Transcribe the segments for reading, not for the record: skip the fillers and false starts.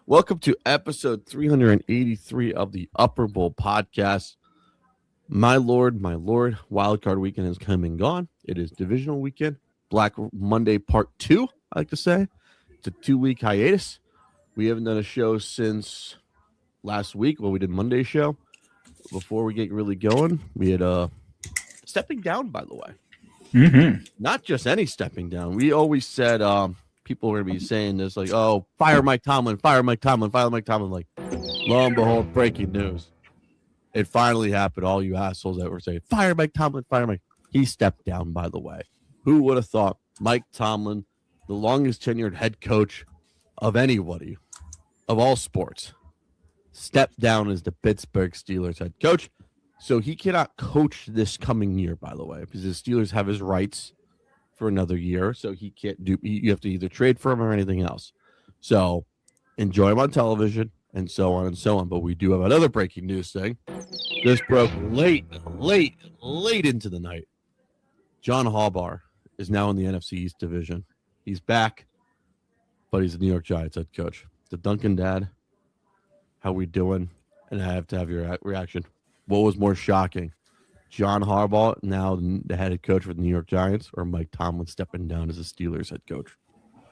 Welcome to episode 383 of the Upper Bowl podcast. My lord, wildcard weekend has come and gone. It is divisional weekend, Black Monday part 2, I like to say. It's a 2-week hiatus. We haven't done a show since last week. Well, we did Monday's show. Before we get really going, we had stepping down, by the way. Not just any stepping down. We always said people were going to be saying this, like, oh, fire Mike Tomlin, fire Mike Tomlin, fire Mike Tomlin. Like, lo and behold, breaking news. It finally happened. All you assholes that were saying, fire Mike Tomlin, fire Mike. He stepped down, by the way. Who would have thought Mike Tomlin, the longest tenured head coach of anybody, of all sports, stepped down as the Pittsburgh Steelers head coach. So he cannot coach this coming year, by the way, because the Steelers have his rights for another year. So he can't do, you have to either trade for him or anything else. So enjoy him on television and so on and so on. But we do have another breaking news thing. This broke late into the night. John Harbaugh is now in the NFC East division. He's back, but he's the New York Giants head coach. The Dunkin dad, how we doing? And I have to have your reaction. What was more shocking? John Harbaugh, now the head coach for the New York Giants, or Mike Tomlin stepping down as the Steelers head coach?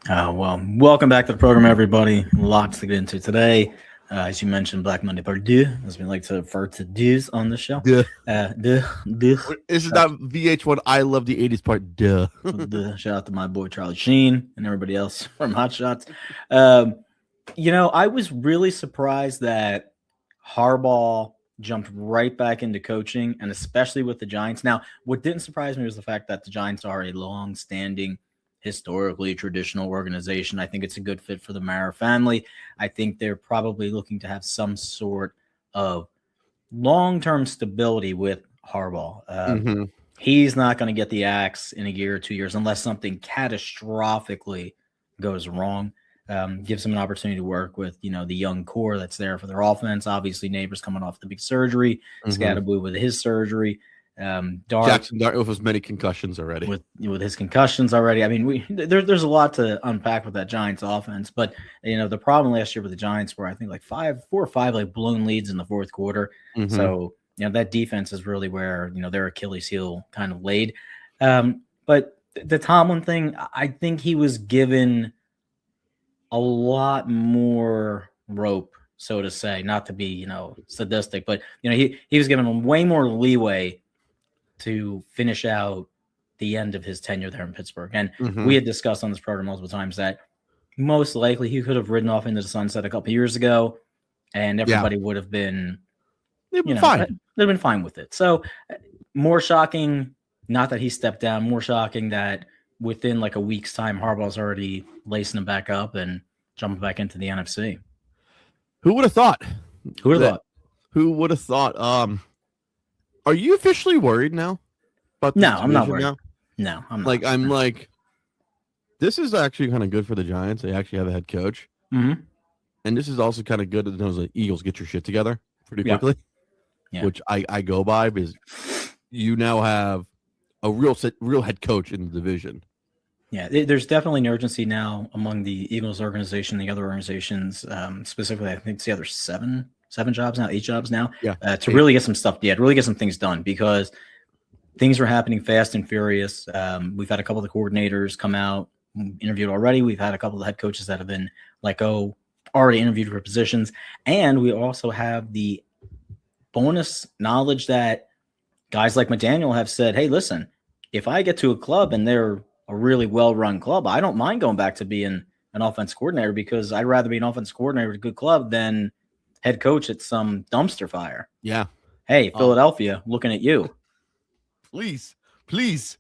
Well, welcome back to the program, everybody. Lots to get into today. As you mentioned, Black Monday Part 2, as we like to refer to dues on the show. Duh. Isn't that VH1 I Love the 80s part? Duh. Shout out to my boy Charlie Sheen and everybody else from Hot Shots. I was really surprised that Harbaugh jumped right back into coaching, and especially with the Giants. Now, what didn't surprise me was the fact that the Giants are a long-standing, historically traditional organization. I think it's a good fit for the Mara family. I think they're probably looking to have some sort of long-term stability with Harbaugh. He's not going to get the axe in a year or 2 years unless something catastrophically goes wrong. Gives them an opportunity to work with, the young core that's there for their offense. Obviously, Neighbors coming off the big surgery, Scatterboo with his surgery, Jackson Dart with as many concussions already. With his concussions already. I mean, there's a lot to unpack with that Giants offense. But the problem last year with the Giants were, I think, like 4 or 5 blown leads in the fourth quarter. So that defense is really where their Achilles heel kind of laid. But the Tomlin thing, I think he was given a lot more rope, so to say, not to be, sadistic, but, he was given him way more leeway to finish out the end of his tenure there in Pittsburgh. And we had discussed on this program multiple times that most likely he could have ridden off into the sunset a couple of years ago and everybody would have been, fine. They'd been fine with it. So more shocking, not that he stepped down, more shocking that within like a week's time, Harbaugh's already lacing him back up and jumping back into the NFC. Who would have thought? Who would have thought? Are you officially worried now? No, I'm not worried. No, I'm not. I'm like, this is actually kind of good for the Giants. They actually have a head coach. And this is also kind of good in terms of Eagles get your shit together pretty quickly, which I go by because you now have a real head coach in the division. Yeah, there's definitely an urgency now among the Eagles organization, the other organizations, specifically, I think it's the other 7 jobs now, 8 jobs now, to really get some stuff, to really get some things done because things are happening fast and furious. We've had a couple of the coordinators come out, interviewed already. We've had a couple of the head coaches that have been let go, already interviewed for positions. And we also have the bonus knowledge that guys like McDaniel have said, hey, listen, if I get to a club and they're a really well-run club, I don't mind going back to being an offense coordinator because I'd rather be an offense coordinator at a good club than head coach at some dumpster fire. Yeah. Hey, Philadelphia, looking at you. Please. Yes,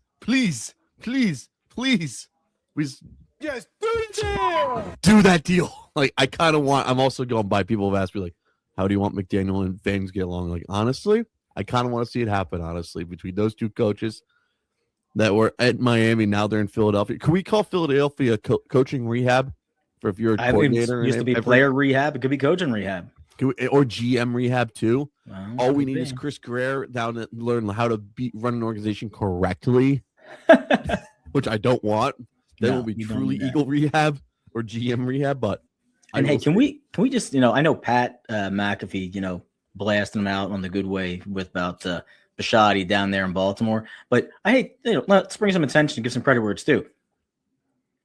do that deal. Like, I kind of I'm also going by people have asked me, like, how do you want McDaniel and Fangs get along? Like, honestly, I kind of want to see it happen, honestly, between those two coaches that were at Miami. Now they're in Philadelphia. Can we call Philadelphia coaching rehab for if you're a coordinator? It used to be player rehab. It could be coaching rehab. Or GM rehab too. All we need is Chris Greer down to learn how to run an organization correctly, which I don't want. Then will be truly Eagle rehab or GM rehab. But And hey, can we just, I know Pat McAfee, blasting him out on the good way with about Bisciotti down there in Baltimore. But I hate, let's bring some attention, give some credit where it's due.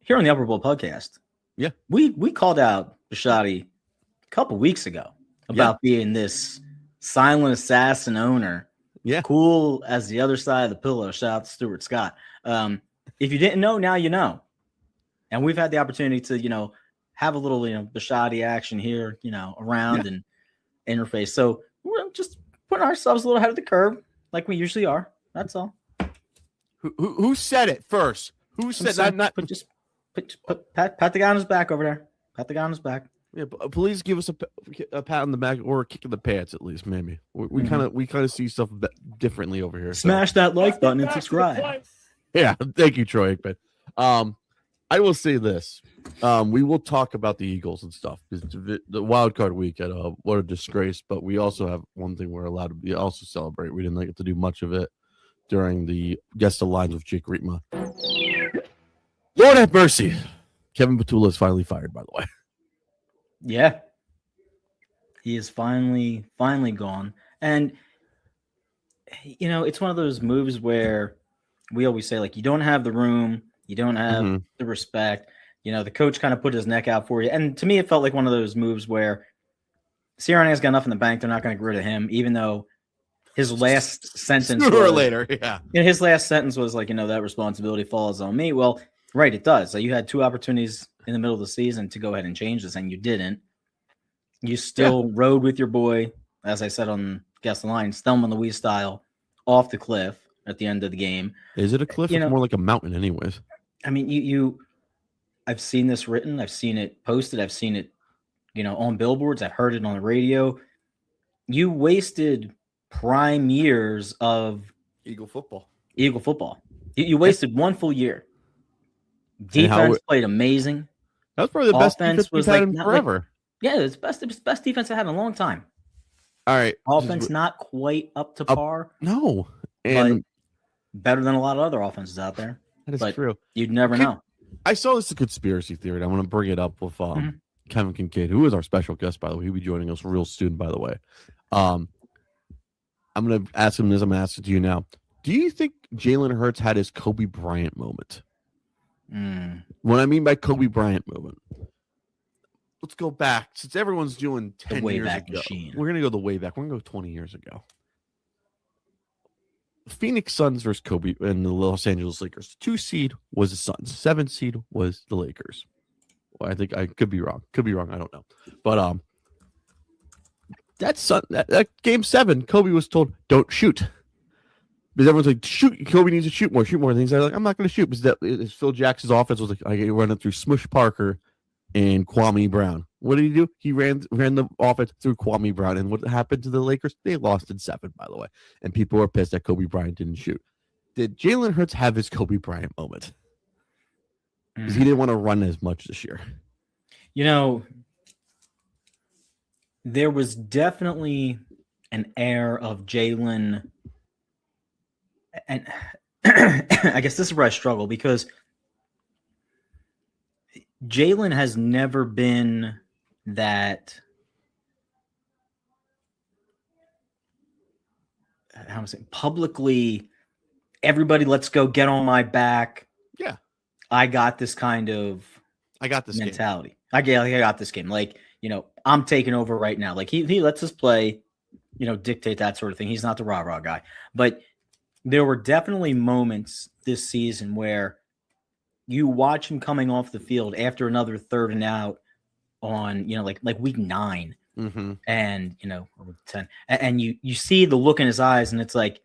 Here on the Upper Bowl podcast, Yeah, we called out Bisciotti a couple weeks ago about being this silent assassin owner. Yeah. Cool as the other side of the pillow. Shout out to Stuart Scott. If you didn't know, now you know. And we've had the opportunity to, have a little, Bisciotti action here, around and interface. So we're just putting ourselves a little ahead of the curve like we usually are. That's all. Who said it first? Who said that? Not put pat the guy on his back over there. Pat the guy on his back. Yeah, please give us a pat on the back or a kick in the pants at least. Maybe we kind of see stuff differently over here. Smash that like button and subscribe. Yeah, thank you, Troy Aikman. I will say this: we will talk about the Eagles and stuff. The wild card weekend, what a disgrace! But we also have one thing we're allowed to also celebrate. We didn't get to do much of it during the Guest the Lines with Jake Rietma. Lord have mercy. Kevin Patula is finally fired, by the way. Yeah. He is finally gone. And, it's one of those moves where we always say, like, you don't have the room, you don't have the respect. The coach kind of put his neck out for you. And to me, it felt like one of those moves where Sirianni's got enough in the bank, they're not going to get rid of him, even though his last sentence sooner or later, his last sentence was like, that responsibility falls on me. Well, right, it does. So you had two opportunities in the middle of the season to go ahead and change this, and you didn't. You still rode with your boy, as I said on Guess the Line, Thelma Louise style, off the cliff at the end of the game. Is it a cliff? It's more like a mountain, anyways. I mean, I've seen this written, I've seen it posted, I've seen it, on billboards, I've heard it on the radio. You wasted prime years of Eagle football. You wasted one full year. Defense played amazing. That was probably the best defense we've had in forever. It's best defense I had in a long time. All right. Offense not quite up to par. No. And but better than a lot of other offenses out there. That is true. You'd never know. I saw this as a conspiracy theory, and I want to bring it up with Kevin Kinkead, who is our special guest, by the way. He'll be joining us real soon, by the way. I'm going to ask him this. I'm going to ask it to you now. Do you think Jalen Hurts had his Kobe Bryant moment? What I mean by Kobe Bryant moment, let's go back. Since everyone's doing 10 years ago, machine. We're going to go the way back. We're going to go 20 years ago. Phoenix Suns versus Kobe and the Los Angeles Lakers. 2 seed was the Suns. 7 seed was the Lakers. Well, I think I could be wrong. I don't know. But that game 7, Kobe was told, don't shoot. Because everyone's like, shoot, Kobe needs to shoot more. And he's like, I'm not going to shoot. Because Phil Jackson's offense was like, I run it through Smush Parker and Kwame Brown. What did he do? He ran the offense through Kwame Brown. And what happened to the Lakers? They lost in 7, by the way. And people were pissed that Kobe Bryant didn't shoot. Did Jalen Hurts have his Kobe Bryant moment? Because he didn't want to run as much this year. There was definitely an air of Jalen. And I guess this is where I struggle, because Jalen has never been that, how am I saying, publicly, everybody let's go get on my back. Yeah. I got this kind of mentality. Game. I got this game. Like, I'm taking over right now. Like he lets us play, dictate that sort of thing. He's not the rah-rah guy. But there were definitely moments this season where you watch him coming off the field after another 3rd and out on, like week 9 and, or week 10. And you see the look in his eyes, and it's like,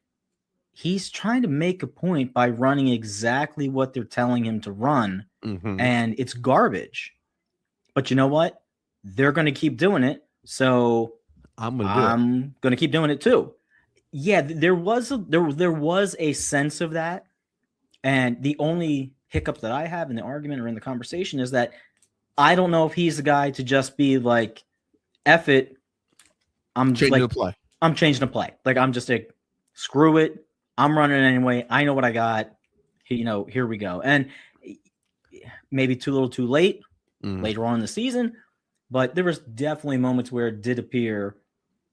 he's trying to make a point by running exactly what they're telling him to run. And it's garbage. But you know what? They're going to keep doing it. So I'm going to keep doing it too. Yeah, there was a sense of that. And the only hiccup that I have in the argument or in the conversation is that I don't know if he's the guy to just be like, F it. I'm changing the play. I'm changing the play. Like, I'm just like, screw it. I'm running anyway. I know what I got. Here we go. And maybe too little too late later on in the season. but there was definitely moments where it did appear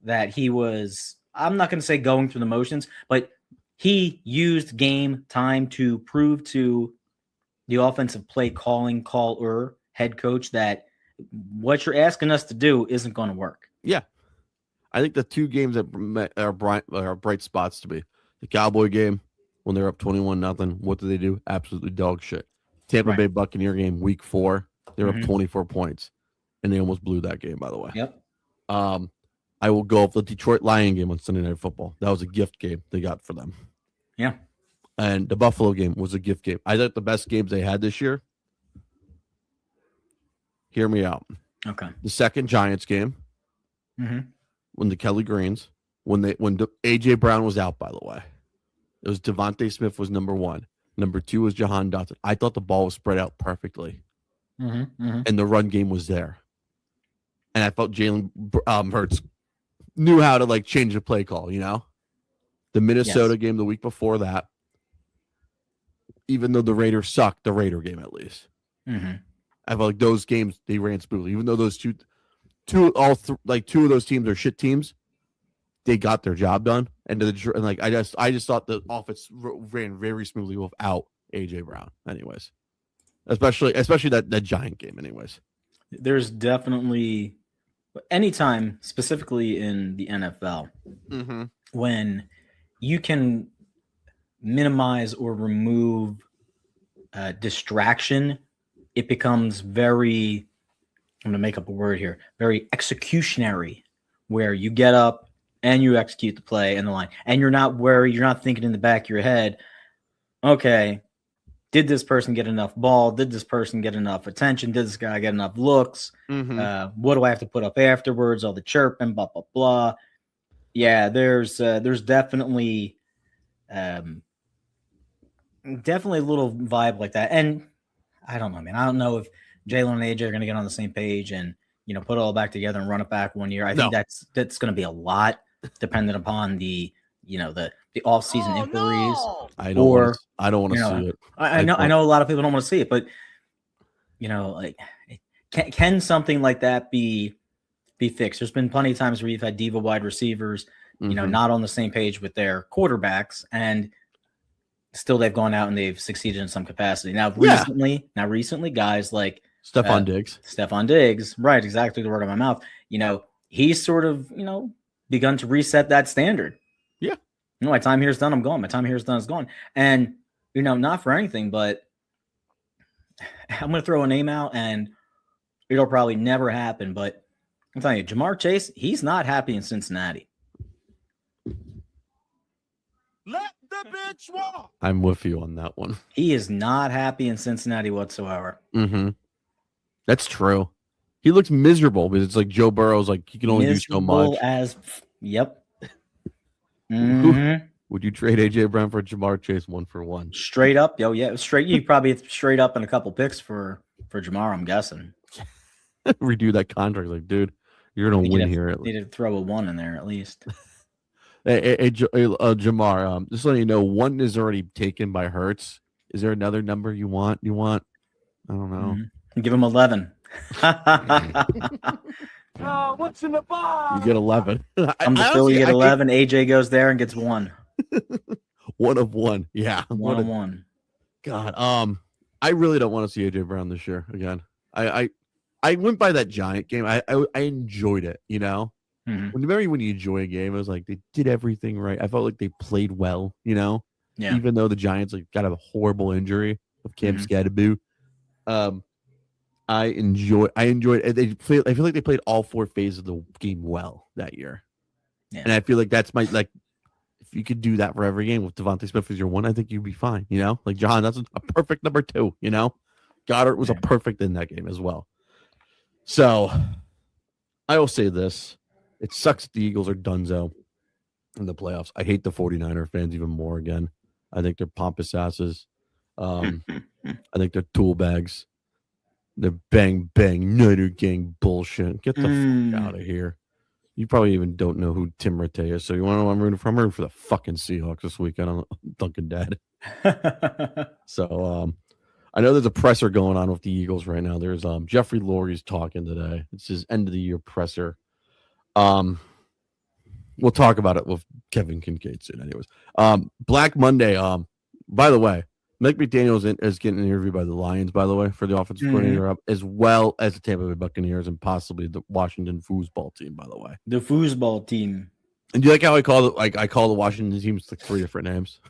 that he was, I'm not going to say going through the motions, but he used game time to prove to the offensive play caller, head coach that what you're asking us to do isn't going to work. Yeah. I think the two games that are bright spots to me, the Cowboy game when they're up 21-0, what do they do? Absolutely dog shit. Tampa Bay Buccaneer game, week 4, they're up 24 points, and they almost blew that game, by the way. Yep. I will go with the Detroit Lion game on Sunday Night Football. That was a gift game they got for them. Yeah. And the Buffalo game was a gift game. I thought the best games they had this year. Hear me out. Okay. The second Giants game, when the Kelly Greens, when AJ Brown was out, by the way, it was Devontae Smith was number 1. Number 2 was Jahan Dotson. I thought the ball was spread out perfectly, and the run game was there. And I felt Jalen Hurts knew how to like change the play call. You know, the Minnesota game the week before that, even though the Raiders sucked, the Raider game at least. I felt like those games they ran smoothly, even though those two of those teams are shit teams. They got their job done, and I just thought the offense ran very smoothly without AJ Brown. Anyways, especially that Giant game. Anyways, there's definitely anytime, specifically in the NFL, when you can minimize or remove distraction, it becomes very, I'm going to make up a word here, very executionary, where you get up and you execute the play and the line, and you're not worried, you're not thinking in the back of your head, okay, did this person get enough ball? Did this person get enough attention? Did this guy get enough looks? What do I have to put up afterwards? All the chirping, blah, blah, blah. Yeah, there's definitely a little vibe like that. And I don't know, man. I don't know if Jalen and AJ are going to get on the same page and, put it all back together and run it back one year. I think that's going to be a lot dependent upon the off-season inquiries. No! I don't want to see it. I know a lot of people don't want to see it, but can something like that be fixed? There's been plenty of times where you've had diva wide receivers, not on the same page with their quarterbacks, and still they've gone out and they've succeeded in some capacity. Now recently, guys like Stephon Diggs, right? Exactly the word of my mouth. He's sort of begun to reset that standard. Yeah. My time here is done. I'm gone. My time here is done. Is gone. And not for anything, but I'm going to throw a name out, and it'll probably never happen. But I'm telling you, Jamar Chase, he's not happy in Cincinnati. Let the bitch walk. I'm with you on that one. He is not happy in Cincinnati whatsoever. That's true. He looks miserable because it's like Joe Burrow's like he can only do so much. Yep. Would you trade AJ Brown for Jamar Chase 1-for-1? Straight up, straight. You probably straight up and a couple picks for Jamar. I'm guessing. Redo that contract, like, dude, you're gonna win here. Need to throw a 1 in there at least. Hey, Jamar, just letting you know, 1 is already taken by Hurts. Is there another number you want? I don't know. Give him 11. What's in the box? You get 11. I'm the Philly, you get 11. AJ goes there and gets 1. 1 of 1. Yeah. 1 of 1. God. I really don't want to see AJ Brown this year again. I went by that Giant game. I enjoyed it, When you enjoy a game, it was like they did everything right. I felt like they played well, Yeah. Even though the Giants got a horrible injury of Cam Scadaboo. I enjoyed it. I feel like they played all 4 phases of the game well that year. Yeah. And I feel like that's if you could do that for every game with Devontae Smith as your 1, I think you'd be fine, Like John, that's a perfect number 2, Goddard was a perfect in that game as well. So I will say this. It sucks that the Eagles are donezo in the playoffs. I hate the 49er fans even more again. I think they're pompous asses. I think they're tool bags. They're bang, bang, Niner gang bullshit. Get the fuck out of here. You probably even don't know who Tim Rattay is. So you want to know what I'm rooting for? I'm rooting for the fucking Seahawks this weekend on Dunkin' Dad. So, I know there's a presser going on with the Eagles right now. There's Jeffrey Lurie's talking today. It's his end of the year presser. We'll talk about it with Kevin Kinkead soon. Anyways, Black Monday. By the way, Mike McDaniel is getting interviewed by the Lions. By the way, for the offensive coordinator, as well as the Tampa Bay Buccaneers and possibly the Washington foosball team. By the way, the foosball team. And do you like how I call it? Like I call the Washington teams like 3 different names.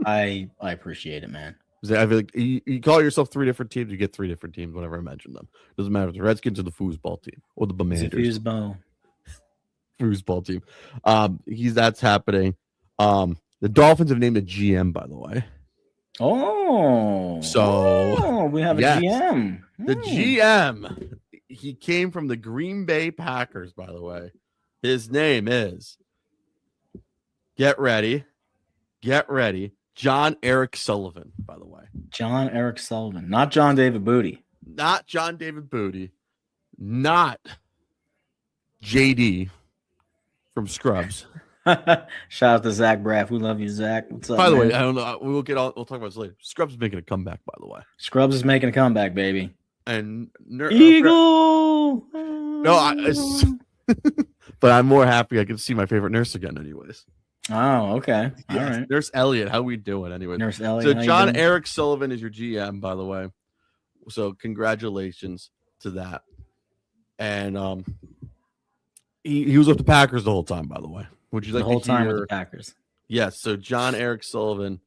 I appreciate it, man. I feel like you call yourself 3 different teams, you get 3 different teams. Whenever I mention them, doesn't matter if the Redskins or the foosball team or the Commanders. Foosball team. That's happening. The Dolphins have named a GM, by the way. So we have a GM. The GM. He came from the Green Bay Packers, by the way. His name is Get ready. John Eric Sullivan, by the way. John Eric Sullivan. Not John David Booty. Not John David Booty. Not JD from Scrubs. Shout out to Zach Braff. We love you, Zach. What's up? By the way, I don't know. We'll talk about this later. Scrubs is making a comeback, by the way. Scrubs is making a comeback, baby. And Eagle. But I'm more happy I can see my favorite nurse again, anyways. Oh, okay. All right. Nurse Elliott, how we doing, anyway? Nurse Elliott. So John Eric Sullivan is your GM, by the way. So congratulations to that. And he was with the Packers the whole time, by the way. Would you like the whole to hear? Time with the Packers? Yes. So John Eric Sullivan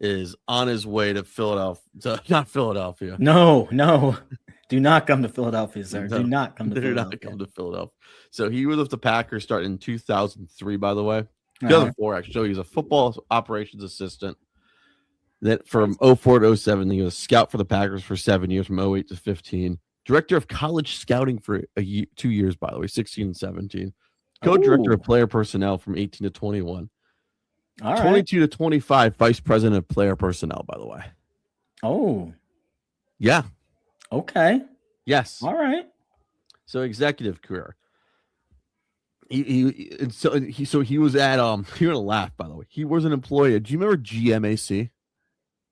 is on his way to Philadelphia. Not Philadelphia. No. Do not come to Philadelphia, sir. No, do not come to Philadelphia. Do not come to Philadelphia. So he was with the Packers starting in 2003, by the way. 2004, actually. So he was a football operations assistant. That from 04 to 07, he was a scout for the Packers for 7 years, from 08 to 15. Director of college scouting for 2 years, by the way, 16 and 17. Co-director of player personnel from 18 to 21. All 22 to 25, vice president of player personnel, by the way. Oh. Yeah. Okay. Yes. All right. So executive career. He was at you're gonna laugh, by the way. He was an employee. Do you remember GMAC?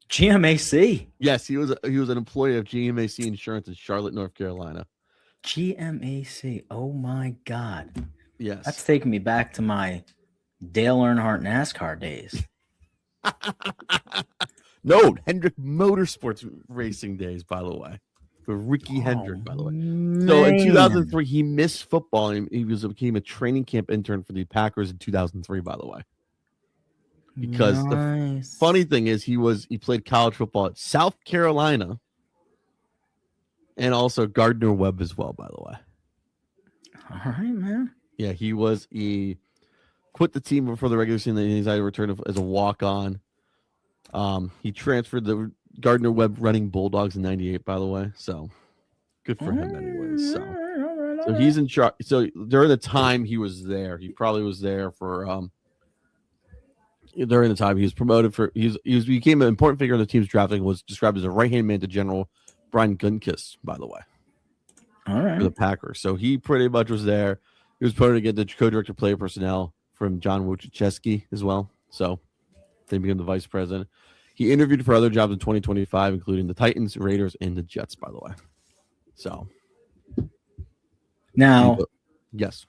GMAC. Yes, he was an employee of GMAC Insurance in Charlotte, North Carolina. GMAC. Oh my God. Yes. That's taking me back to my Dale Earnhardt NASCAR days. No, Hendrick Motorsports racing days, by the way. For Ricky Hendrick, by the way. So in 2003, he missed football. And he became a training camp intern for the Packers in 2003, by the way. Because the funny thing is, he played college football at South Carolina and also Gardner Webb as well, by the way. All right, man. Yeah, he quit the team before the regular season. Then he returned as a walk-on. He transferred the Gardner Webb running Bulldogs in 98, by the way. So good for him anyways. So he's in charge. So during the time he was there, he probably was there for during the time he was promoted for he became an important figure in the team's drafting, was described as a right-hand man to General Bryant, by the way. All right. For the Packers. So he pretty much was there. He was promoted to get the co-director of player personnel from John Wojciechowski as well. So they became the vice president. He interviewed for other jobs in 2025, including the Titans, Raiders, and the Jets, by the way. So now, yes.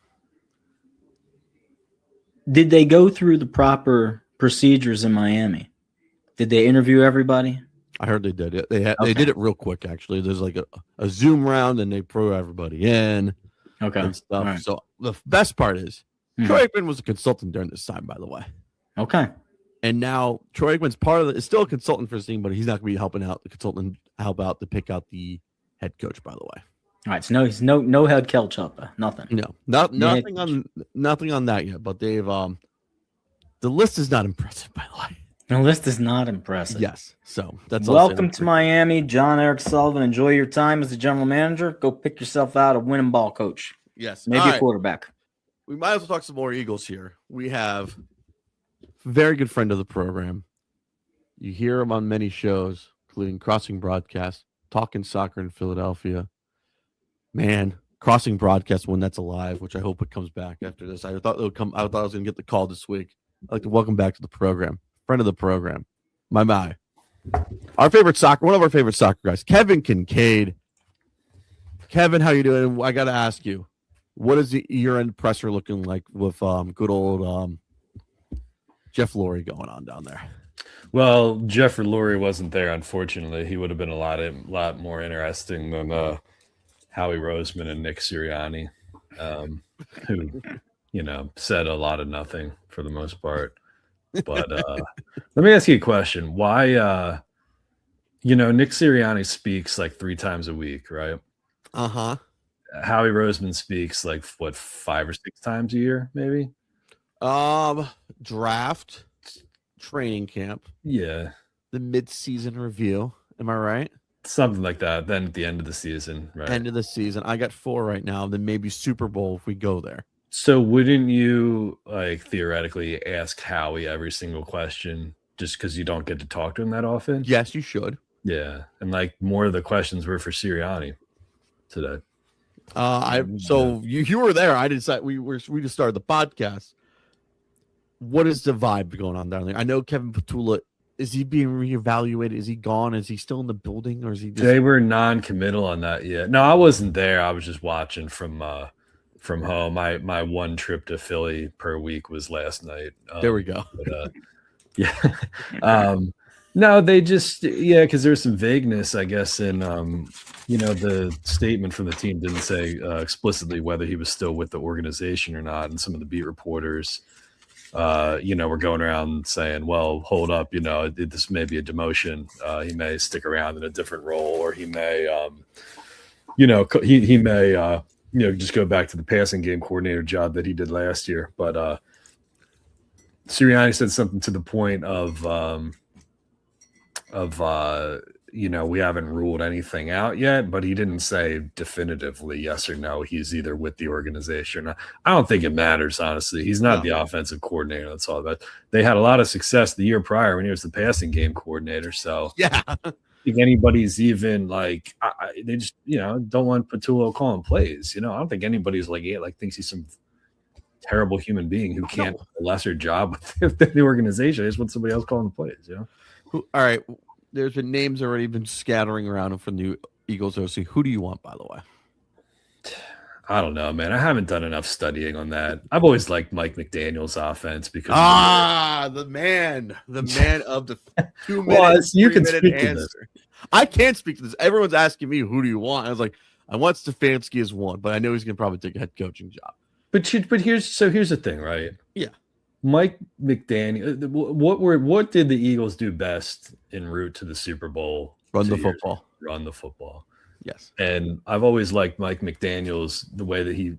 Did they go through the proper procedures in Miami? Did they interview everybody? I heard they did it. They did it real quick, actually. There's like a Zoom round, and they throw everybody in. Okay. And stuff. Right. So the best part is Troy Aikman was a consultant during this time, by the way. Okay. And now Troy Aikman's is still a consultant for this thing, but he's not going to be helping out the consultant help out to pick out the head coach, by the way. All right. So he's no head coach up. Nothing. No, nothing on that yet. But they've the list is not impressive, by the way. The list is not impressive. Yes. So that's welcome to Miami, John Eric Sullivan. Enjoy your time as the general manager. Go pick yourself out a winning ball coach. Yes. Maybe a quarterback. We might as well talk some more Eagles here. We have a very good friend of the program. You hear him on many shows, including Crossing Broadcast, Talking Soccer in Philadelphia. Man, Crossing Broadcast, when that's alive, which I hope it comes back after this. I thought it would come. I thought I was going to get the call this week. I'd like to welcome back to the program. Friend of the program, my One of our favorite soccer guys, Kevin Kinkead. Kevin, how you doing? I got to ask you, what is the year-end presser looking like with good old Jeff Lurie going on down there? Well, Jeffrey Lurie wasn't there, unfortunately. He would have been a lot more interesting than Howie Roseman and Nick Sirianni, who, said a lot of nothing for the most part. But let me ask you a question. Why, Nick Sirianni speaks like 3 times a week, right? Uh-huh. Howie Roseman speaks like, 5 or 6 times a year, maybe? Draft, training camp. Yeah. The mid-season review. Am I right? Something like that. Then at the end of the season, right? End of the season. I got 4 right now. Then maybe Super Bowl if we go there. So wouldn't you theoretically ask Howie every single question just because you don't get to talk to him that often? Yes, you should. Yeah, and more of the questions were for Sirianni today. You were there. I decided we just started the podcast. What is the vibe going on down there? I know Kevin Petula. Is he being reevaluated? Is he gone? Is he still in the building, or is he? They were non-committal on that yet. No, I wasn't there. I was just watching from home. My one trip to Philly per week was last night. There we go. But, yeah. No, they just because there's some vagueness, I guess, in the statement from the team didn't say explicitly whether he was still with the organization or not, and some of the beat reporters. We're going around saying, well, hold up, this may be a demotion. He may stick around in a different role, or he may, he may, just go back to the passing game coordinator job that he did last year. But Sirianni said something to the point of we haven't ruled anything out yet, but he didn't say definitively yes or no. He's either with the organization or not. I don't think it matters, honestly. He's not the offensive coordinator. That's all about. They had a lot of success the year prior when he was the passing game coordinator. So yeah, I think anybody's even they just don't want Petullo calling plays. I don't think anybody's thinks he's some terrible human being who can't do a lesser job with the organization. They just want somebody else calling the plays. All right. There's been names already been scattering around from the Eagles OC. Who do you want, by the way? I don't know, man. I haven't done enough studying on that. I've always liked Mike McDaniel's offense because the man of the 2 minutes. You can speak to this. I can't speak to this. Everyone's asking me, who do you want? I was like, I want Stefanski as one, but I know he's gonna probably take a head coaching job. But here's the thing, right? Yeah. Mike McDaniel, what did the Eagles do best en route to the Super Bowl? Run the football. Run the football. Yes. And I've always liked Mike McDaniel's the way that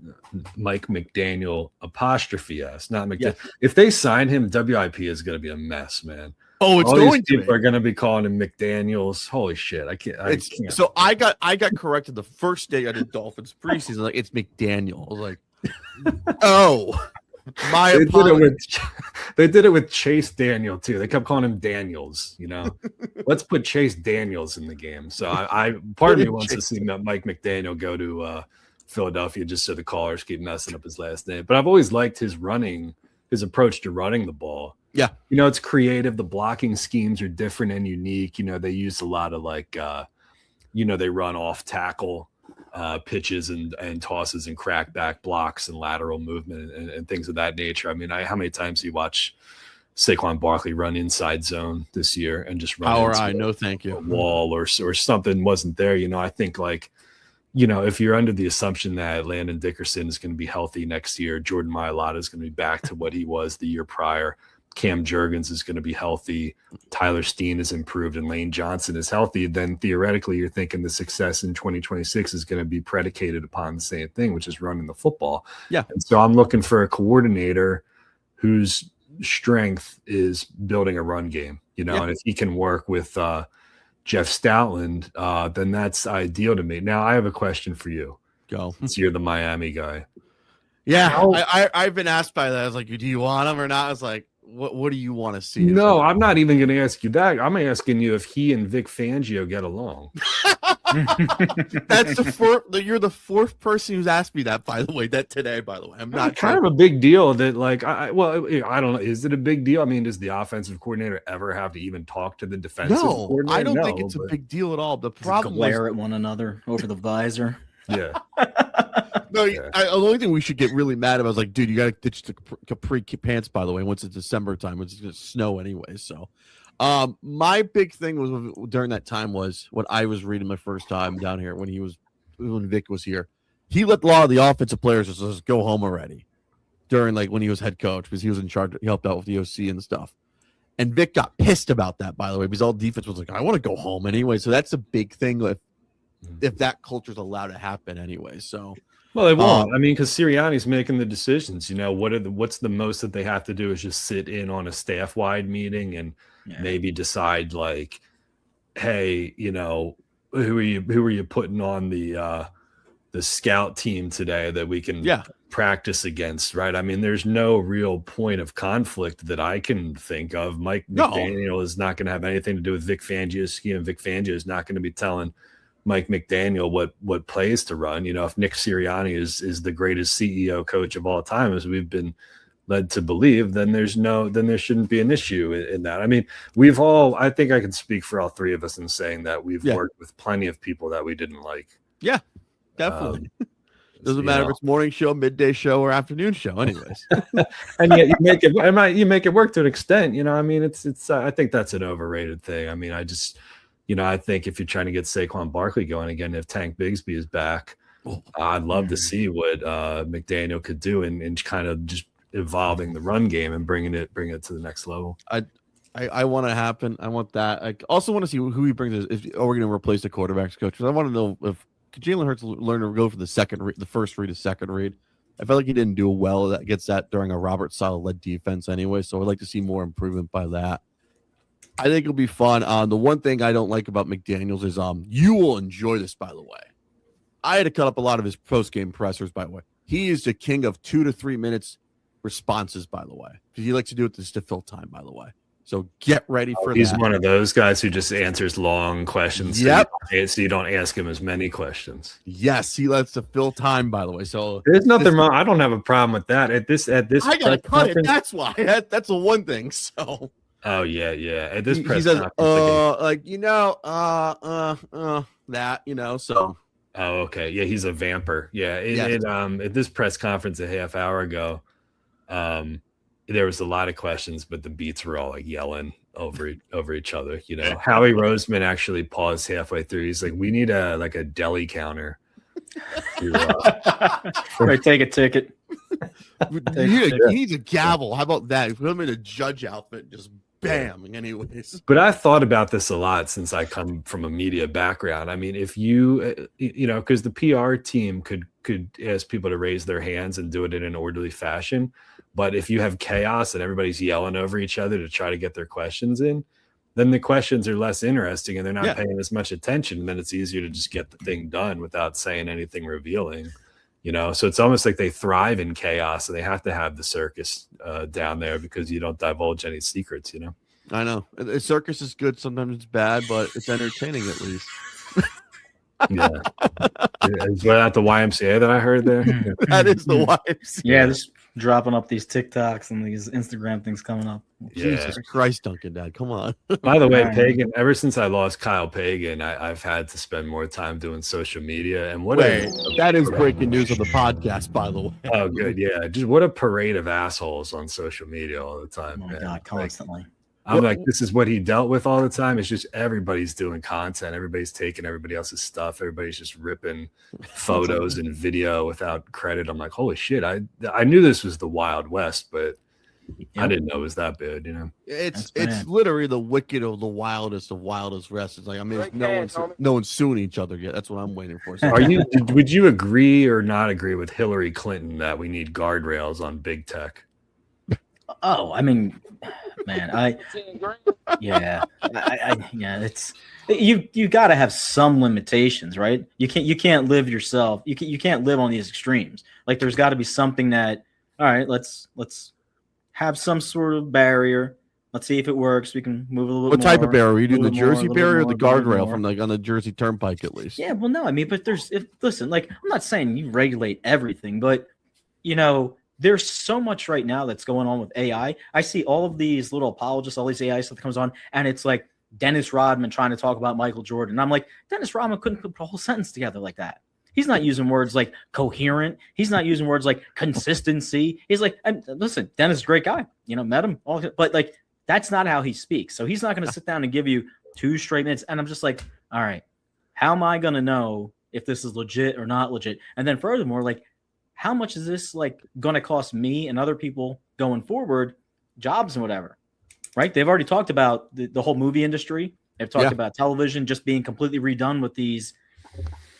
Mike McDaniel apostrophe S, not McDaniel. Yes. If they sign him, WIP is going to be a mess, man. Oh, it's going to. People are going to be calling him McDaniel's. Holy shit! I can't. So I got corrected the first day I did Dolphins preseason. Like it's McDaniel. I was like, oh. My apologies. They did it with Chase Daniel too. They kept calling him Daniels. Let's put Chase Daniels in the game. So part of me wants to see Mike McDaniel go to Philadelphia just so the callers keep messing up his last name. But I've always liked his approach to running the ball. Yeah, it's creative. The blocking schemes are different and unique. They use a lot of they run off tackle. Pitches and tosses and crackback blocks and lateral movement and things of that nature. I mean, how many times do you watch Saquon Barkley run inside zone this year and just run power eye? No, thank you. A wall or something wasn't there. I think if you're under the assumption that Landon Dickerson is going to be healthy next year, Jordan Mailata is going to be back to what he was the year prior. Cam Jurgens is going to be healthy, Tyler Steen is improved, and Lane Johnson is healthy, then theoretically you're thinking the success in 2026 is going to be predicated upon the same thing, which is running the football. Yeah. And so I'm looking for a coordinator whose strength is building a run game, and if he can work with Jeff Stoutland, then that's ideal to me. Now, I have a question for you. Go. Since you're the Miami guy. Yeah, I've been asked by that. I was like, do you want him or not? I was like, what do you want to see? No, I'm not even going to ask you that. I'm asking you if he and Vic Fangio get along. That's the fourth. You're the fourth person who's asked me that. By the way, I'm not kind of a big deal. That like, I don't know. Is it a big deal? I mean, does the offensive coordinator ever have to even talk to the defensive coordinator? I don't think it's a big deal at all. The problem glare at one another over the visor. Yeah. No, the only thing we should get really mad about is like, dude, you got to ditch the capri pants. By the way, once it's December time, it's going to snow anyway. So, my big thing was during that time was when I was reading my first time down here when Vic was here. He let a lot of the offensive players just go home already during like when he was head coach because he was in charge. He helped out with the OC and stuff. And Vic got pissed about that, by the way, because all defense was like, I want to go home anyway. So that's a big thing if that culture is allowed to happen anyway. So, well, they won't. I mean, because Sirianni's making the decisions. You know, what's the most that they have to do is just sit in on a staff-wide meeting and maybe decide like, hey, you know, who are you putting on the scout team today that we can practice against, right? I mean, there's no real point of conflict that I can think of. Mike McDaniel is not going to have anything to do with Vic Fangio's scheme, and Vic Fangio is not going to be telling Mike McDaniel what plays to run. You know, if Nick Sirianni is the greatest CEO coach of all time, as we've been led to believe, then there shouldn't be an issue in that. I mean, I think I can speak for all three of us in saying that we've worked with plenty of people that we didn't like. Yeah, definitely. Doesn't matter if it's morning show, midday show, or afternoon show, anyways. And yet you make it work to an extent. You know, I mean, it's I think that's an overrated thing. I mean, I think if you're trying to get Saquon Barkley going again, if Tank Bigsby is back, I'd love to see what McDaniel could do in kind of just evolving the run game and bringing it to the next level. I want to happen. I want that. I also want to see who he brings. If we're going to replace the quarterbacks coach, because I want to know if Jalen Hurts learn to go from the first read to second read. I felt like he didn't do well that gets that during a Robert Saleh led defense anyway. So I'd like to see more improvement by that. I think it'll be fun. The one thing I don't like about McDaniels is you will enjoy this, by the way. I had to cut up a lot of his post-game pressers, by the way. He is the king of 2 to 3 minutes responses, by the way. Because he likes to do it to fill time, by the way. So get ready for that. He's one of those guys who just answers long questions. Yep. So you don't ask him as many questions. Yes, he likes to fill time, by the way. So there's nothing wrong. I don't have a problem with that. At this I gotta cut it. That's why. That's the one thing. So oh yeah. At this press says, conference, that, you know, so. Oh, okay. Yeah, he's a vamper. Yeah. At this press conference a half hour ago, there was a lot of questions, but the beats were all like yelling over each other. You know, Howie Roseman actually paused halfway through. He's like, "We need a deli counter." Right, take a ticket. He needs a gavel. How about that? Put him in a judge outfit, just bam. Anyways, but I thought about this a lot since I come from a media background. I mean, if you know, because the PR team could ask people to raise their hands and do it in an orderly fashion. But if you have chaos and everybody's yelling over each other to try to get their questions in, then the questions are less interesting and they're not paying as much attention. And then it's easier to just get the thing done without saying anything revealing, you know? So it's almost like they thrive in chaos and they have to have the circus down there because you don't divulge any secrets, you know? I know. The circus is good. Sometimes it's bad, but it's entertaining at least. Yeah. Is that the YMCA that I heard there? That is the YMCA. Yeah, just dropping up these TikToks and these Instagram things coming up. Jesus Christ, Dunkin' Dad, come on. By the way, Pagan, ever since I lost Kyle Pagan, I've had to spend more time doing social media. And that is breaking news on the podcast, by the way. Oh, good. Yeah. Just what a parade of assholes on social media all the time. Oh, my God, constantly. I'm like, this is what he dealt with all the time. It's just everybody's doing content. Everybody's taking everybody else's stuff. Everybody's just ripping photos and video without credit. I'm like, holy shit. I knew this was the Wild West, but I didn't know it was that bad, you know? It's literally the wicked of the wildest rest. It's like, I mean, no one's suing each other yet. That's what I'm waiting for. So would you agree or not agree with Hillary Clinton that we need guardrails on big tech? Oh, I mean, man, it's you got to have some limitations, right? You can't live yourself. You can't live on these extremes. Like there's got to be something that, all right, let's have some sort of barrier, Let's see if it works. We can move a little bit What more. type of barrier? Are you doing the move it more, a Jersey little bit barrier or more, the a little bit guardrail more. from like on the Jersey Turnpike at least? Yeah, well, no, I mean, but listen, like, I'm not saying you regulate everything, but there's so much right now that's going on with AI. I see all of these little apologists, all these AI stuff that comes on, and it's like Dennis Rodman trying to talk about Michael Jordan. And I'm like, Dennis Rodman couldn't put a whole sentence together like that. He's not using words like coherent. He's not using words like consistency. He's like, and listen, Dennis is a great guy. Met him, but like, that's not how he speaks. So he's not going to sit down and give you 2 straight minutes. And I'm just like, all right, how am I going to know if this is legit or not legit? And then furthermore, like, how much is this like going to cost me and other people going forward, jobs and whatever, right? They've already talked about the whole movie industry. They've talked about television just being completely redone with these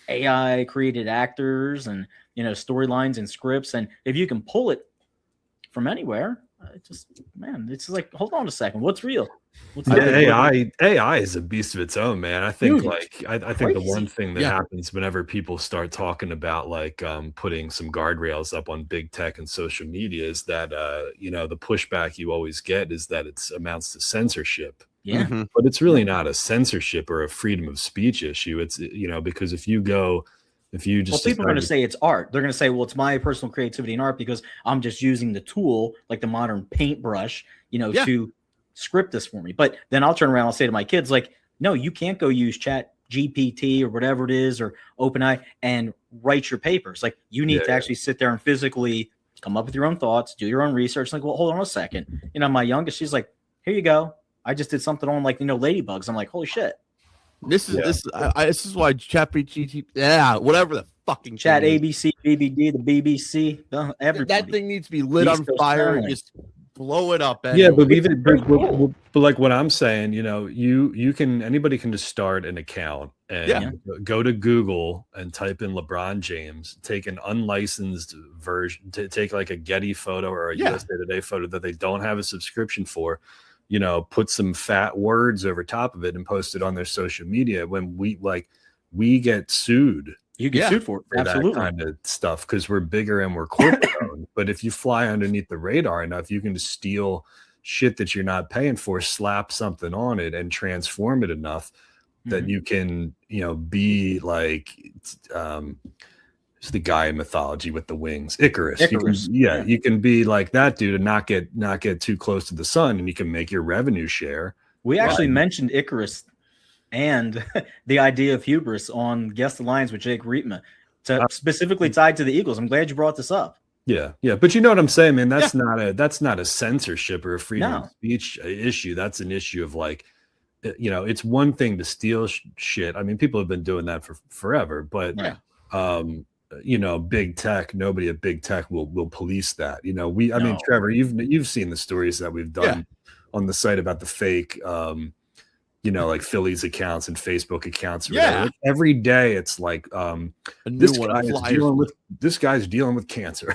AI created actors and, storylines and scripts. And if you can pull it from anywhere, it's like, hold on a second. What's real? AI is a beast of its own, man. I think I think the one thing that happens whenever people start talking about like putting some guardrails up on big tech and social media is that the pushback you always get is that it amounts to censorship. Yeah. Mm-hmm. But it's really not a censorship or a freedom of speech issue. It's because if you just people are going to say it's art. They're going to say, well, it's my personal creativity and art because I'm just using the tool like the modern paintbrush, to script this for me. But then I'll turn around and I'll say to my kids, like, no, you can't go use Chat GPT or whatever it is or OpenAI and write your papers. Like, you need to actually sit there and physically come up with your own thoughts, do your own research. Like, well, hold on a second. My youngest, she's like, here you go. I just did something on like, ladybugs. I'm like, holy shit. This is why Chat GPT, whatever the fucking Chat ABC, BBD, the BBC, everybody. That thing needs to be lit on fire and just blow it up. Anyway. Yeah, but like what I'm saying, anybody can just start an account and go to Google and type in LeBron James, take an unlicensed version, take like a Getty photo or a USA Today photo that they don't have a subscription for. Put some fat words over top of it and post it on their social media. When we get sued, you get sued for it. Absolutely. That kind of stuff because we're bigger and we're corporate owned. But if you fly underneath the radar enough, you can just steal shit that you're not paying for, slap something on it, and transform it enough that you can, be like. It's the guy in mythology with the wings, Icarus. You can be like that dude and not get too close to the sun, and you can make your revenue share. We actually mentioned Icarus and the idea of hubris on Guess the Lines with Jake Riepma, specifically tied to the Eagles. I'm glad you brought this up. Yeah, but you know what I'm saying, man. That's not a censorship or a freedom of speech issue. That's an issue of like, it's one thing to steal shit. I mean, people have been doing that for forever, but big tech, nobody at big tech will police that. I mean, Trevor, you've seen the stories that we've done on the site about the fake, like Phillies accounts and Facebook accounts. Like every day it's like, this guy's dealing with cancer.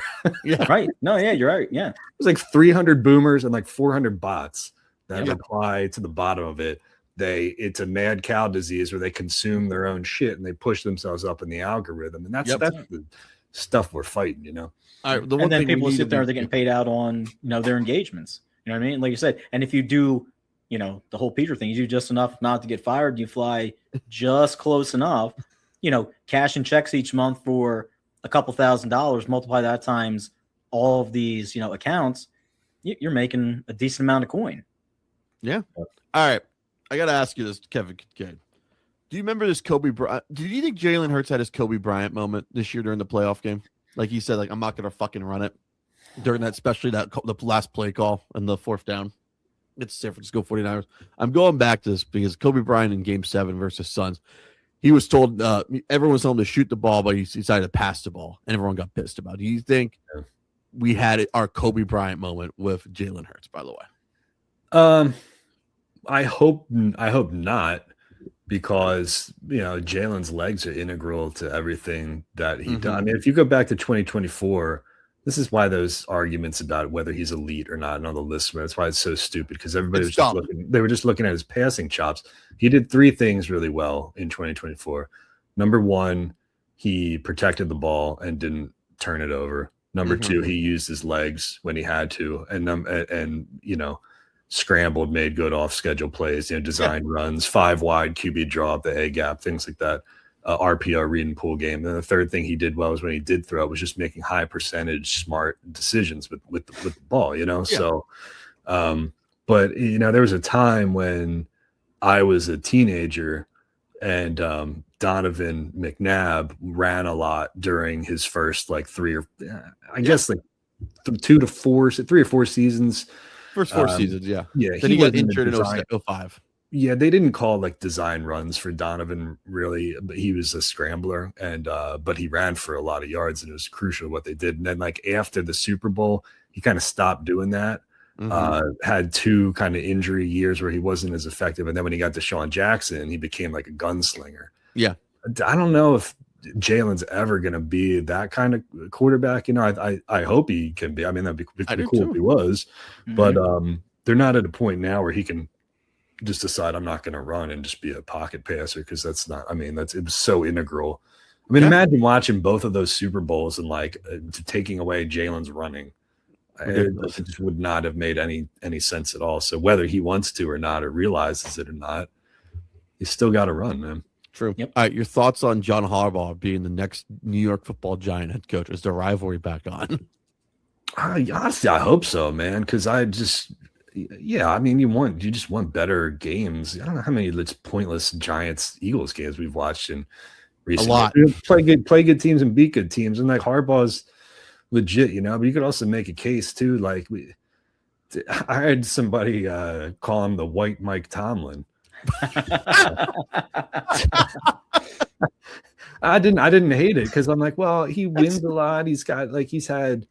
Right. No, you're right. Yeah. There's like 300 boomers and like 400 bots that reply to the bottom of it. It's a mad cow disease where they consume their own shit and they push themselves up in the algorithm. And that's the stuff we're fighting, All right. And then people sit there, they're getting paid out on, their engagements. You know what I mean? Like you said, and if you do, the whole Peter thing, you do just enough not to get fired, you fly just close enough, cash and checks each month for a couple $1,000, multiply that times all of these, accounts, you're making a decent amount of coin. Yeah. All right. I got to ask you this, Kevin Kinkead. Do you remember this Kobe Bryant? Did you think Jalen Hurts had his Kobe Bryant moment this year during the playoff game? Like he said, like, I'm not going to fucking run it during that, especially the last play call and the 4th down. It's San Francisco 49ers. I'm going back to this because Kobe Bryant in Game 7 versus Suns, he was told, everyone was told him to shoot the ball, but he decided to pass the ball, and everyone got pissed about it. Do you think we had our Kobe Bryant moment with Jalen Hurts, by the way? I hope not, because Jalen's legs are integral to everything that he does. I mean, if you go back to 2024, this is why those arguments about whether he's elite or not and on the list, that's why it's so stupid, because everybody was just looking at his passing chops. He did 3 things really well in 2024. Number 1, he protected the ball and didn't turn it over. Number 2, he used his legs when he had to, and scrambled, made good off schedule plays, design runs, 5 wide QB draw up the A gap, things like that. RPO, read and pull game. And the third thing he did well was when he did throw was just making high percentage smart decisions with the ball, So, but there was a time when I was a teenager and Donovan McNabb ran a lot during his first 3 or 4 seasons. First 4 seasons, yeah. Yeah, then he got injured in 05. Yeah, they didn't call design runs for Donovan really, but he was a scrambler but he ran for a lot of yards and it was crucial what they did. And then after the Super Bowl, he kind of stopped doing that. Had 2 kind of injury years where he wasn't as effective. And then when he got to Deshaun Jackson, he became like a gunslinger. Yeah. I don't know if Jalen's ever going to be that kind of quarterback. I hope he can be. I mean, that'd be cool too. If he was, but they're not at a point now where he can just decide I'm not going to run and just be a pocket passer. Cause it was so integral. I mean, imagine watching both of those Super Bowls and taking away Jalen's running. It just would not have made any sense at all. So whether he wants to or not, or realizes it or not, he's still got to run, man. True. Yep. All right, your thoughts on John Harbaugh being the next New York Football Giant head coach? Is the rivalry back on? Honestly, I hope so, man. Because I mean, you just want better games. I don't know how many pointless Giants-Eagles games we've watched in recent. A lot. Play good teams and beat good teams, and Harbaugh's legit, but you could also make a case too. I heard somebody call him the white Mike Tomlin. I didn't hate it because I'm like, well, he wins a lot. He's got he's had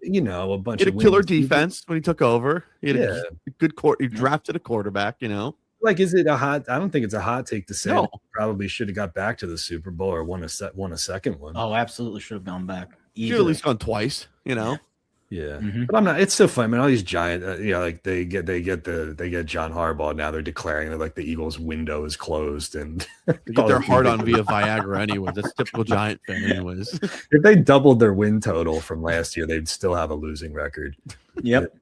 a bunch of killer defense when he took over. He had a good he drafted a quarterback. Is it a hot? I don't think it's a hot take to say probably should have got back to the Super Bowl or won a second one. Oh, absolutely should have gone back. Should at least gone twice. Yeah, but I'm not. It's so funny, man. All these giant, they get John Harbaugh now. They're declaring that the Eagles' window is closed and they get their heart on via Viagra. Anyways, that's typical Giant fan. Anyways, if they doubled their win total from last year, they'd still have a losing record. Yep.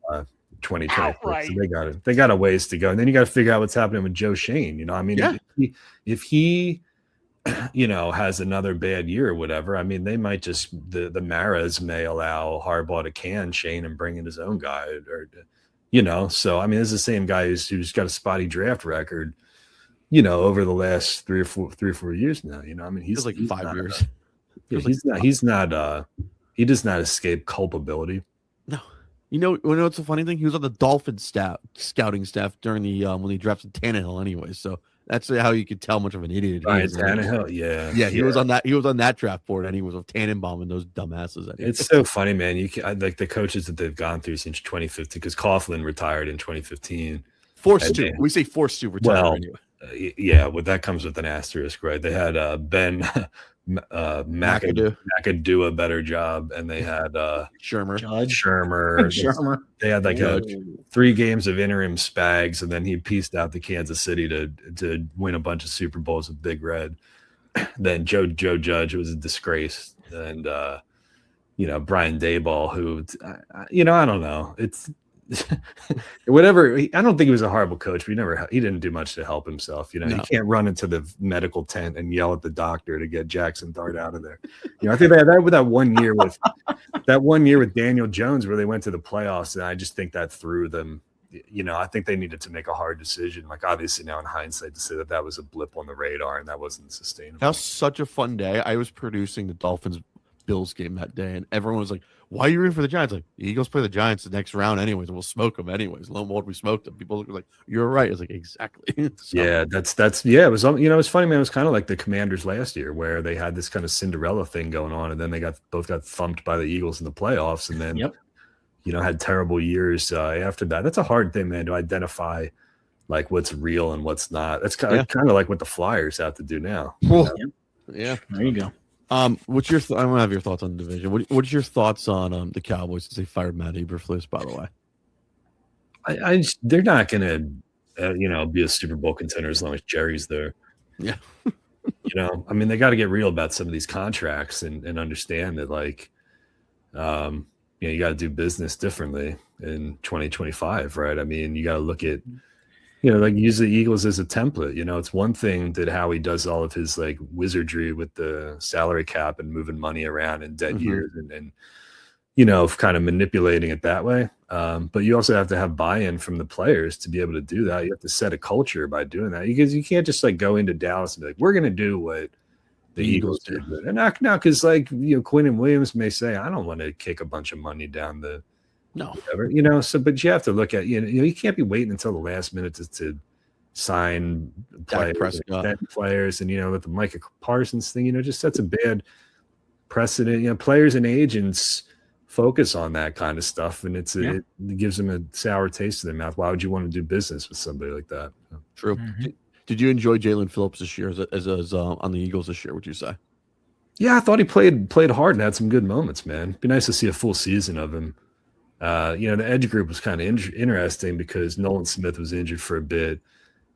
2020. So they got a ways to go, and then you got to figure out what's happening with Joe Shane. If he has another bad year or whatever, I mean, they might just the Maras may allow Harbaugh to can Shane and bring in his own guy, or So I mean, it's the same guy who's got a spotty draft record, over the last 3 or 4 years now. I mean, he's 5 years. He does not escape culpability. No. What's the funny thing? He was on the Dolphins scouting staff during the when he drafted Tannehill, anyway. So that's how you could tell much of an idiot he is. Tannehill, yeah. He was on that. He was on that draft board, and he was with Tannenbaum and those dumbasses. It's so funny, man. You can the coaches that they've gone through since 2015, because Coughlin retired in 2015. Forced to. We say forced to retire. Well, anyway. Yeah. Well, that comes with an asterisk, right? They had Ben McAdoo a better job, and they had Shermer. They had 3 games of interim Spags, and then he pieced out to Kansas City to win a bunch of Super Bowls with Big Red. Then Joe Judge was a disgrace, and Brian Daboll, who I don't know, it's whatever. I don't think he was a horrible coach, but he didn't do much to help himself. He can't run into the medical tent and yell at the doctor to get Jackson Dart out of there. I think they had that with that 1 year with Daniel Jones where they went to the playoffs, and I just think that threw them. I think they needed to make a hard decision. Obviously now in hindsight to say that was a blip on the radar and that wasn't sustainable. That was such a fun day. I was producing the Dolphins Bills game that day, and everyone was like, why are you rooting for the Giants? The Eagles play the Giants the next round anyways, and we'll smoke them anyways. Lo and behold, we smoked them. People were like, you're right. I was like, exactly. Yeah, that's it was it's funny, man. It was kind of like the Commanders last year where they had this kind of Cinderella thing going on, and then they both got thumped by the Eagles in the playoffs, and then had terrible years after that. That's a hard thing, man, to identify what's real and what's not. That's kind of like what the Flyers have to do now. Yeah, there you go. What's your? I want to have your thoughts on the division. What's your thoughts on the Cowboys since they fired Matt Eberflus? By the way, they're not going to be a Super Bowl contender as long as Jerry's there. Yeah, I mean, they got to get real about some of these contracts and understand that you got to do business differently in 2025, right? I mean, you got to look at, like use the Eagles as a template. It's one thing that Howie does all of his like wizardry with the salary cap and moving money around in dead years and kind of manipulating it that way. But you also have to have buy-in from the players to be able to do that. You have to set a culture by doing that, because you can't just like go into Dallas and be like, we're going to do what the Eagles did. And not because Quinn and Williams may say, I don't want to kick a bunch of money down the whatever, so but you have to look at you can't be waiting until the last minute to sign players and with the Micah Parsons thing, just sets a bad precedent. Players and agents focus on that kind of stuff, and it gives them a sour taste in their mouth. Why would you want to do business with somebody like that? True. Did you enjoy Jalen Phillips this year as on the Eagles this year, would you say? Yeah, I thought he played hard and had some good moments, man. It'd be nice to see a full season of him. The edge group was kind of interesting because Nolan Smith was injured for a bit.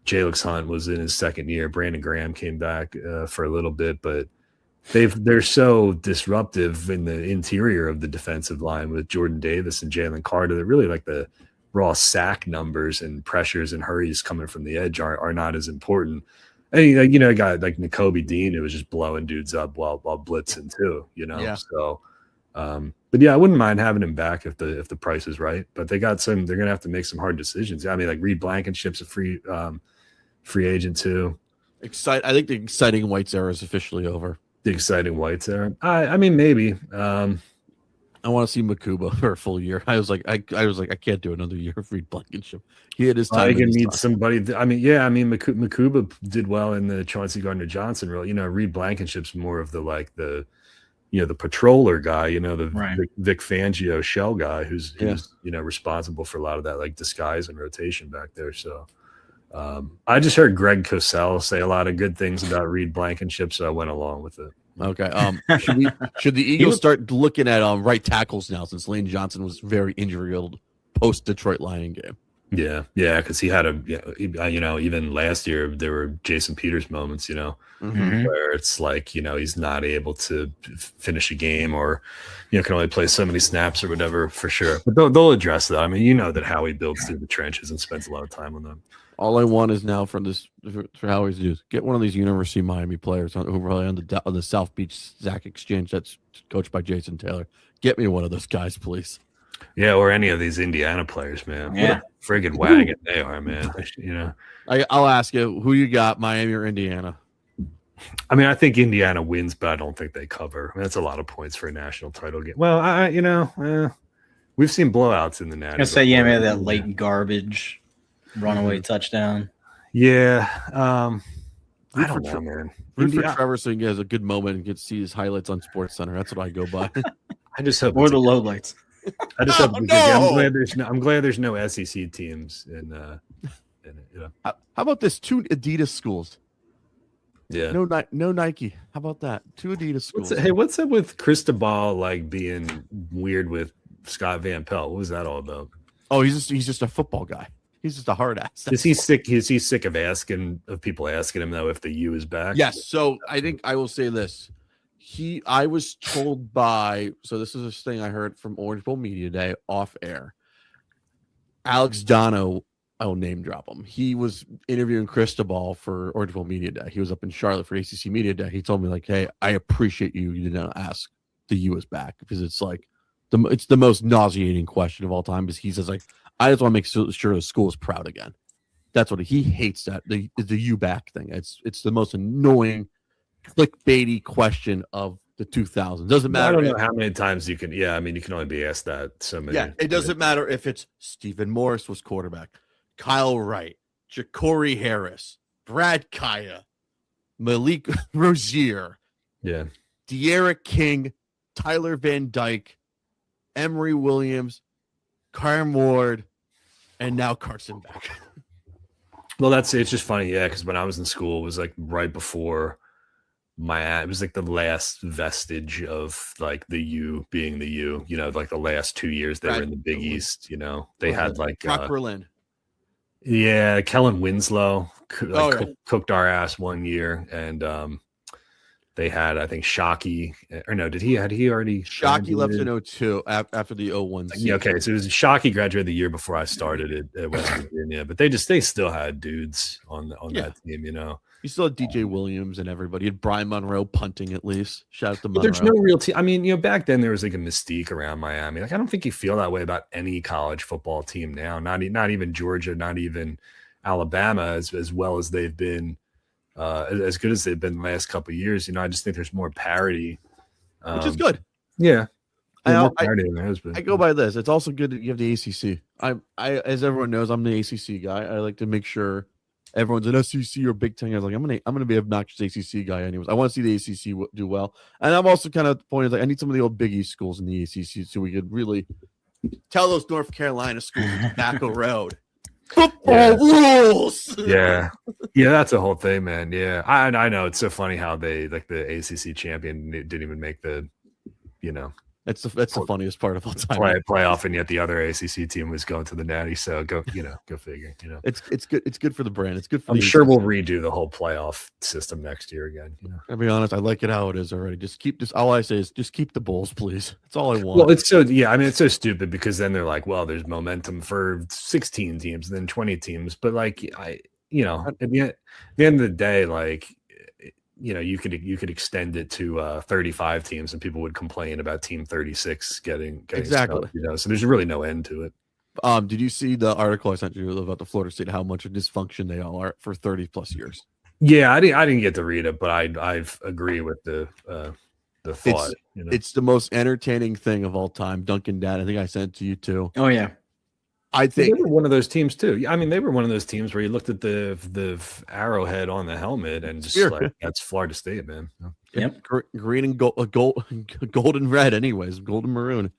Jalix Hunt was in his second year. Brandon Graham came back for a little bit, but they're so disruptive in the interior of the defensive line with Jordan Davis and Jalen Carter. They're really like the raw sack numbers and pressures and hurries coming from the edge are not as important. And a guy like Nakobe Dean who was just blowing dudes up while blitzing too. So. But yeah, I wouldn't mind having him back if the price is right. But they're gonna have to make some hard decisions. I mean, like Reed Blankenship's a free agent too. I think the exciting Whites era is officially over. The exciting Whites era. I mean, maybe. I want to see Makuba for a full year. I was like, I can't do another year of Reed Blankenship. He had his time. I can need somebody. I mean, Makuba did well in the Chauncey Gardner-Johnson role. Reed Blankenship's more of the the patroller guy, the Vic Fangio shell guy who's responsible for a lot of that like disguise and rotation back there. So I just heard Greg Cosell say a lot of good things about Reed Blankenship, so I went along with it. Okay. Should the Eagles start looking at right tackles now, since Lane Johnson was very injury-riddled post Detroit Lion game? Yeah, because he had even last year there were Jason Peters moments, where it's like he's not able to finish a game or can only play so many snaps or whatever for sure. But they'll address that. I mean, that Howie builds through the trenches and spends a lot of time on them. All I want is now for Howie's to do is get one of these University of Miami players who are really on the South Beach Zach Exchange that's coached by Jason Taylor. Get me one of those guys, please. Yeah, or any of these Indiana players, man. Yeah. What a friggin' wagon they are, man. I'll ask you, who you got, Miami or Indiana? I mean, I think Indiana wins, but I don't think they cover. I mean, that's a lot of points for a national title game. Well, we've seen blowouts in the Natty. I was gonna say, maybe that late garbage runaway touchdown. Yeah. I don't know, man. Root for Trevor so he has a good moment and gets to see his highlights on Sports Center. That's what I go by. I just hope or the lowlights. I just hope I'm glad there's no SEC teams in it. How about this? 2 Adidas schools. Yeah. No Nike. How about that? 2 Adidas schools. What's up with Cristobal like being weird with Scott Van Pelt? What was that all about? Oh, he's just a football guy. He's just a hard ass. Is he sick? Is he sick of people asking him though if the U is back? Yes. So I think I will say this. I was told so this is this thing I heard from Orange Bowl Media Day off air. Alex Dono, I will name drop him. He was interviewing Cristobal for Orange Bowl Media Day. He was up in Charlotte for ACC Media Day. He told me like, "Hey, I appreciate you did not ask the U is back because it's like it's the most nauseating question of all time." Because he says like, "I just want to make sure the school is proud again." That's what he hates. That the U back thing. It's the most annoying, clickbaity question of the 2000s. Doesn't matter. I don't know how many times you can. Yeah, I mean, you can only be asked that so many. Yeah, it doesn't matter if it's Stephen Morris was quarterback, Kyle Wright, Ja'Cory Harris, Brad Kaya, Malik Rozier, De'Ara King, Tyler Van Dyke, Emory Williams, Kyron Ward, and now Carson Beck. Well, it's just funny, yeah, because when I was in school, it was like right before it was like the last vestige of like the U being the U, like the last 2 years they were in the Big East, they had like Berlin. Yeah, Kellen Winslow cooked our ass one year, and They had, I think, Shockey, or no, had he already? Shockey left in 02 after the 01 season. Yeah, okay, so it was Shockey graduated the year before I started at West Virginia, but they still had dudes on that team, you know. You still had DJ Williams and everybody. You had Brian Monroe punting at least. Shout out to Monroe. But there's no real team. I mean, you know, back then there was like a mystique around Miami. Like, I don't think you feel that way about any college football team now. Not even Georgia, not even Alabama, as well as they've been. As good as they've been the last couple of years, you know, I just think there's more parity, which is good. Yeah, I go by this. It's also good that you have the ACC. I as everyone knows, I'm the ACC guy. I like to make sure everyone's an SEC or Big Ten. I was like, I'm gonna be an obnoxious ACC guy, anyways. I want to see the ACC do well, and I'm also kind of at the point of like I need some of the old Big East schools in the ACC so we could really tell those North Carolina schools Tobacco Road. Football rules. Yeah, that's a whole thing, man. Yeah, I know it's so funny how they like the ACC champion didn't even make the, you know, that's the funniest part of all time. Playoff, and yet the other ACC team was going to the Natty. So go figure. You know, it's good. It's good for the brand. It's good for. I'm sure we'll redo the whole playoff system next year again. You know, I'll be honest. I like it how it is already. Just keep this. All I say is just keep the Bulls, please. That's all I want. Well, it's so stupid because then they're like, well, there's momentum for 16 teams and then 20 teams, but like at the end of the day, like. You know, you could extend it to 35 teams, and people would complain about Team 36 getting exactly. Stuff, you know, so there's really no end to it. Did you see the article I sent you about the Florida State? How much of dysfunction they all are for 30 plus years? Yeah, I didn't get to read it, but I agree with the thought. It's the most entertaining thing of all time. Dunkin, Dad, I think I sent it to you too. Oh yeah. I think they were one of those teams too. I mean, they were one of those teams where you looked at the arrowhead on the helmet and just like that's Florida State, man. Yep, green and gold and red, anyways, gold and maroon,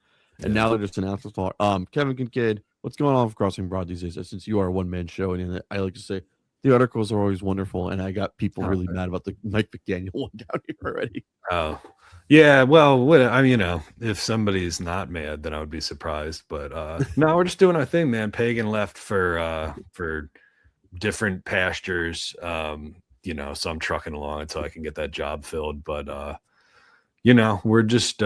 and now they're just an afterthought. Kevin Kinkead, what's going on with Crossing Broad these days? Since you are a one-man show, and I like to say the articles are always wonderful, and I got people really mad about the Mike McDaniel one down here already. Oh. Yeah, well, I mean, you know, if somebody's not mad, then I would be surprised. But no, we're just doing our thing, man. Pagan left for different pastures, you know, so I'm trucking along until I can get that job filled. But you know, we're just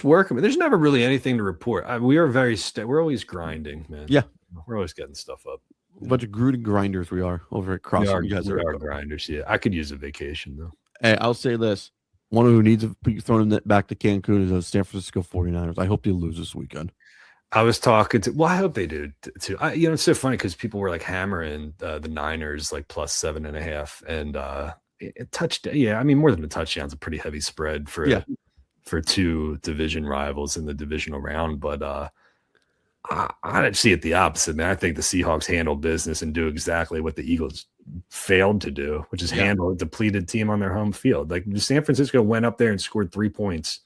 working. There's never really anything to report. We are we're always grinding, man. Yeah, we're always getting stuff up. A bunch of grooted grinders we are over at Crossing. We are grinders. Yeah, I could use a vacation though. Hey, I'll say this. One who needs to be thrown back to Cancun is the San Francisco 49ers. I hope they lose this weekend. I was talking to, well, I hope they do too. You know, it's so funny because people were like hammering the Niners like plus 7.5 and touchdown. Yeah, I mean, more than a touchdown is a pretty heavy spread for two division rivals in the divisional round. But I see it the opposite, man. I think the Seahawks handle business and do exactly what the Eagles failed to do, which is handle a depleted team on their home field. Like San Francisco went up there and scored 3 points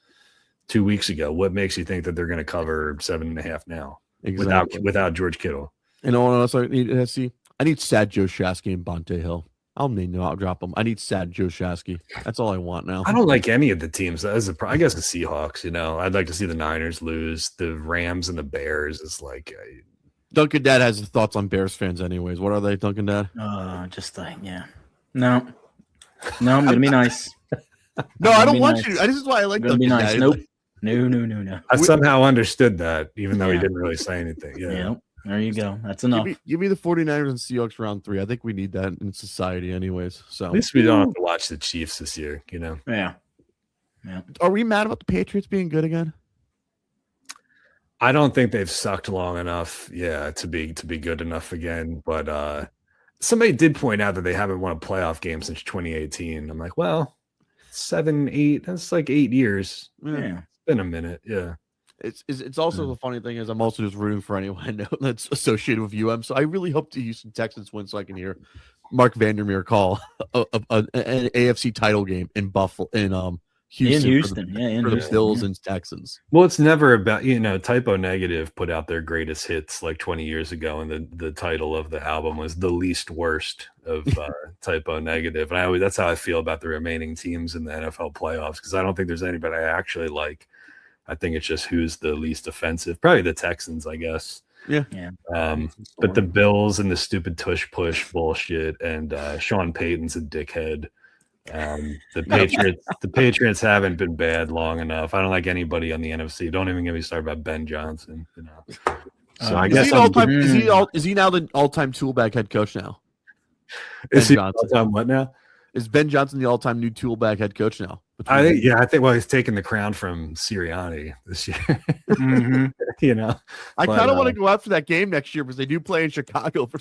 2 weeks ago. What makes you think that they're going to cover 7.5 now without George Kittle? And all else I need sad Joe Shasky and Bonte Hill. I'll drop them. I need sad Joe Shasky. That's all I want now. I don't like any of the teams. I guess the Seahawks, you know, I'd like to see the Niners lose. The Rams and the Bears is like Dunkin' Dad has thoughts on Bears fans anyways. What are they, Dunkin' Dad? Just like, No, I'm going to be nice. No, I don't want you. This is why I like Dunkin' Dad. Nope. No. I somehow understood that, even though he didn't really say anything. Yeah. There you go. That's enough. Give me the 49ers and Seahawks round 3. I think we need that in society anyways. So at least we don't have to watch the Chiefs this year, you know? Yeah. Are we mad about the Patriots being good again? I don't think they've sucked long enough, to be good enough again. But somebody did point out that they haven't won a playoff game since 2018. I'm like, well, 7, 8, that's like 8 years. Yeah. It's been a minute. Yeah. It's also the funny thing is I'm also just rooting for anyone I know that's associated with UM. So I really hope the Houston Texans win so I can hear Mark Vandermeer call an AFC title game in Buffalo in Houston for the Bills and Texans. Well, it's never about, you know, Typo Negative put out their greatest hits like 20 years ago, and the title of the album was The Least Worst of Typo Negative. And that's how I feel about the remaining teams in the NFL playoffs, because I don't think there's anybody I actually like. I think it's just who's the least offensive. Probably the Texans, I guess. Yeah. But the Bills and the stupid tush push bullshit, and Sean Payton's a dickhead. The Patriots haven't been bad long enough. I don't like anybody on the NFC. Don't even get me started about Ben Johnson. So I guess is he now the all-time tool bag head coach now? Is he all-time what now? Is Ben Johnson the all-time new tool bag head coach now? I think. Well, he's taking the crown from Sirianni this year. I kind of want to go out for that game next year because they do play in Chicago for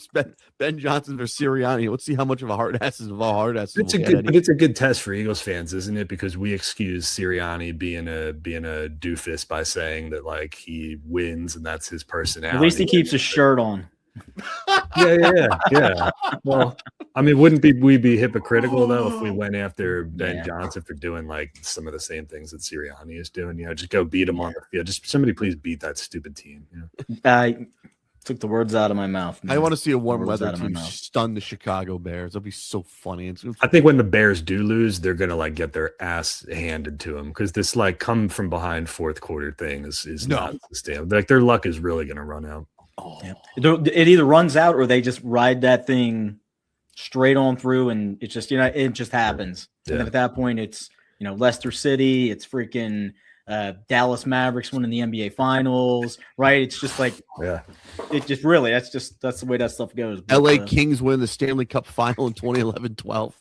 Ben Johnson versus Sirianni. Let's see how much of a hard ass is of all hard asses. It's a good test for Eagles fans, isn't it? Because we excuse Sirianni being a doofus by saying that like he wins and that's his personality. At least he keeps his shirt on. Yeah. Well, I mean, wouldn't we be hypocritical though if we went after Ben Johnson for doing like some of the same things that Sirianni is doing? Just go beat him on the field. Just somebody please beat that stupid team. I took the words out of my mouth. Man. I want to see a warm weather team stun the Chicago Bears. That'd be so funny. I think when the Bears do lose, they're gonna like get their ass handed to them because this like come from behind fourth quarter thing is not sustainable. Like their luck is really gonna run out. It either runs out or they just ride that thing straight on through, and it just it just happens. And then at that point, it's Leicester City, it's freaking Dallas Mavericks winning the NBA Finals, right? It's just like it just really that's the way that stuff goes. But, LA Kings win the Stanley Cup Final in 2011-12.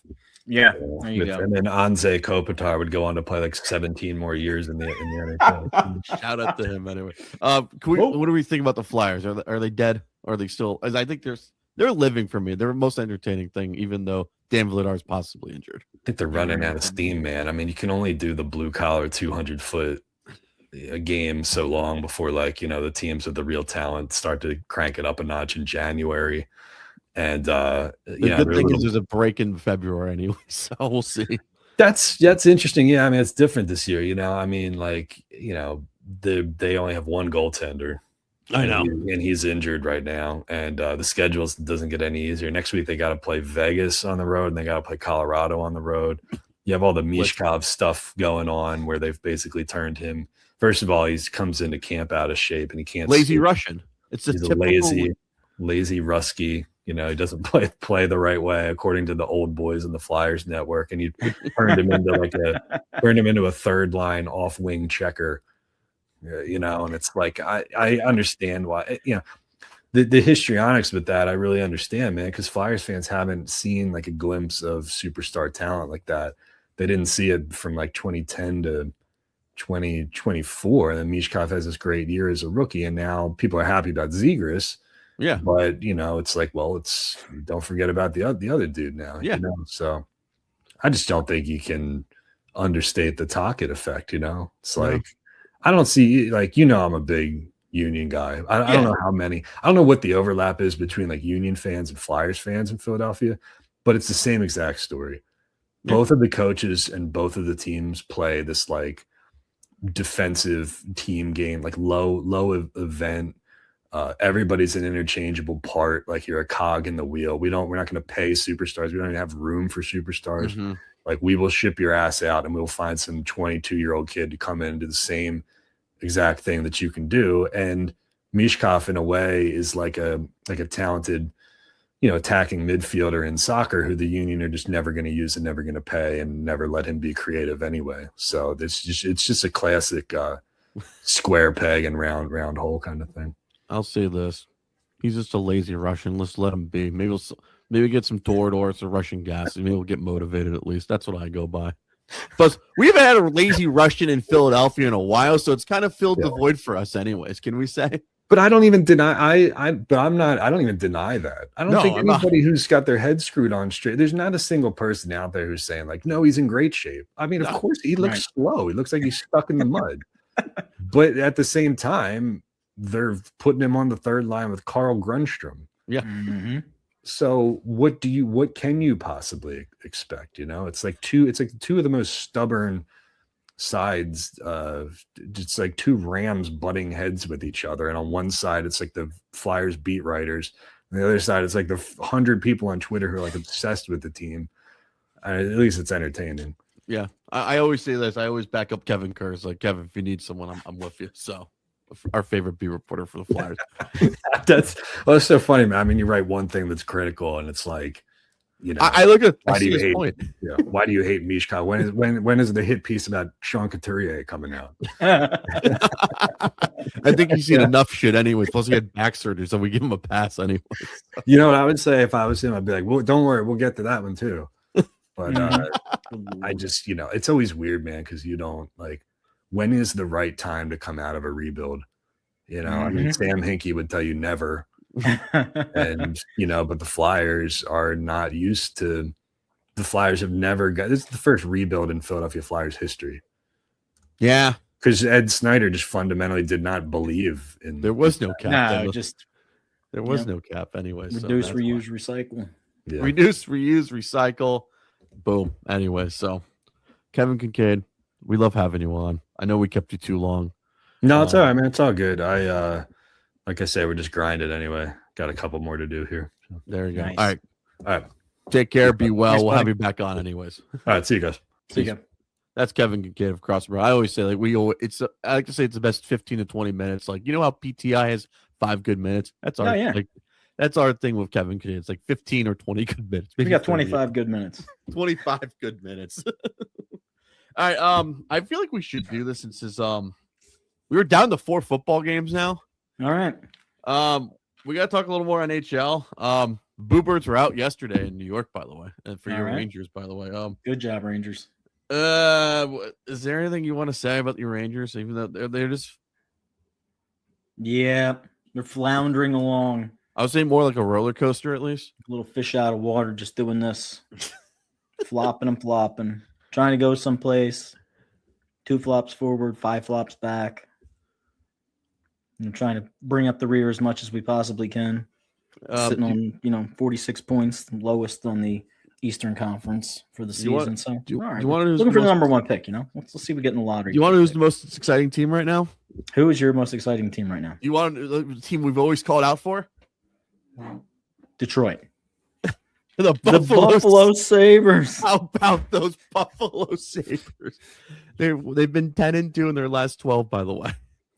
Yeah, there you go. And then Anze Kopitar would go on to play like 17 more years in the NHL. Shout out to him anyway. What do we think about the Flyers? Are they dead? Or are they still? I think they're living for me. They're the most entertaining thing, even though Dan Vladar is possibly injured. I think they're running out of steam, man. I mean, you can only do the blue collar 200-foot a game so long before the teams with the real talent start to crank it up a notch in January. And the good thing is there's a break in February anyway, so we'll see. That's interesting. Yeah, I mean it's different this year. I mean, they only have one goaltender. I know, and he's injured right now. And the schedule doesn't get any easier. Next week they got to play Vegas on the road, and they got to play Colorado on the road. You have all the Mishkov stuff going on where they've basically turned him. First of all, he comes into camp out of shape, and he can't. Lazy Russian. He's a lazy Rusky. He doesn't play the right way according to the old boys in the Flyers network, and you turned him into a third line off wing checker. And it's like I understand why. The histrionics with that I really understand, man, because Flyers fans haven't seen like a glimpse of superstar talent like that. They didn't see it from like 2010 to 2024, and then Mishkov has this great year as a rookie, and now people are happy about Zegras. Yeah, but it's like, well, don't forget about the other dude now. Yeah, so I just don't think you can understate the Tocchet effect. It's like I don't see I'm a big Union guy. I don't know how many. I don't know what the overlap is between like Union fans and Flyers fans in Philadelphia, but it's the same exact story. Yeah. Both of the coaches and both of the teams play this like defensive team game, like low event. Everybody's an interchangeable part. Like you're a cog in the wheel. We're not going to pay superstars. We don't even have room for superstars. Mm-hmm. Like we will ship your ass out, and we'll find some 22-year-old kid to come in and do the same exact thing that you can do. And Mishkov, in a way, is like a talented, attacking midfielder in soccer who the Union are just never going to use and never going to pay and never let him be creative anyway. So it's just a classic square peg and round hole kind of thing. I'll say this: he's just a lazy Russian. Let's let him be. Maybe get some Torador or Russian gas, and maybe we'll get motivated at least. That's what I go by. Plus, we haven't had a lazy Russian in Philadelphia in a while, so it's kind of filled the void for us, anyways. Can we say? But I don't even deny. I don't even deny that. I don't think anybody who's got their head screwed on straight. There's not a single person out there who's saying like, no, he's in great shape. I mean, of course, he looks slow. He looks like he's stuck in the mud. But at the same time, they're putting him on the third line with Carl Grundstrom. Yeah. Mm-hmm. So what can you possibly expect? It's like two of the most stubborn sides. It's like two Rams butting heads with each other. And on one side, it's like the Flyers beat writers. On the other side, it's like the 100 people on Twitter who are like obsessed with the team. At least it's entertaining. Yeah. I always say this. I always back up Kevin Kerr. It's like, Kevin, if you need someone, I'm with you. So our favorite beat reporter for the Flyers. That's so funny, man. I mean, you write one thing that's critical, and it's like You know, I look at. I why do see you his hate? point. Yeah, why do you hate Mishka? When is the hit piece about Sean Couturier coming out? I think he's seen enough shit anyways. Plus, he had back surgery, so we give him a pass anyways. You know what I would say if I was him? I'd be like, well, don't worry, we'll get to that one too. But I just, it's always weird, man, because you don't like when is the right time to come out of a rebuild? I mean, Sam Hinkie would tell you never. And but the Flyers are not used to. The Flyers have never got. This is the first rebuild in Philadelphia Flyers history. Yeah, because Ed Snyder just fundamentally did not believe in. There was no cap. No, there was no cap anyway. Reduce, so reuse, recycle. Yeah. Reduce, reuse, recycle. Boom. Anyway, so Kevin Kinkead, we love having you on. I know we kept you too long. No, it's all right, man. It's all good. Like I say, we're just grinding anyway. Got a couple more to do here. There you go. Nice. All right. Take care. Be well. Thanks, we'll buddy. have you back on anyways. All right. See you guys. See you. That's Kevin Kinkead of Crossborough. I always say I like to say it's the best 15 to 20 minutes. Like, how PTI has 5 good minutes? That's our that's our thing with Kevin Kinkead. It's like 15 or 20 good minutes. We got 25 good minutes. 25 good minutes. All right. I feel like we should do this since we were down to 4 football games now. All right. We got to talk a little more NHL. Boo Birds were out yesterday in New York, by the way, and for your Rangers, by the way. Good job, Rangers. Is there anything you want to say about your Rangers? Even though they're just, they're floundering along. I would say more like a roller coaster, at least. A little fish out of water, just doing this, flopping and flopping, trying to go someplace. 2 flops forward, 5 flops back. And trying to bring up the rear as much as we possibly can. Sitting on 46 points, the lowest on the Eastern Conference for the season. Looking for the number 1 pick. Let's see if we get in the lottery. You want to know who's the most exciting team right now? Who is your most exciting team right now? You want the team we've always called out for? Detroit. The Buffalo Sabres. How about those Buffalo Sabres? They've been 10-2 in their last 12, by the way.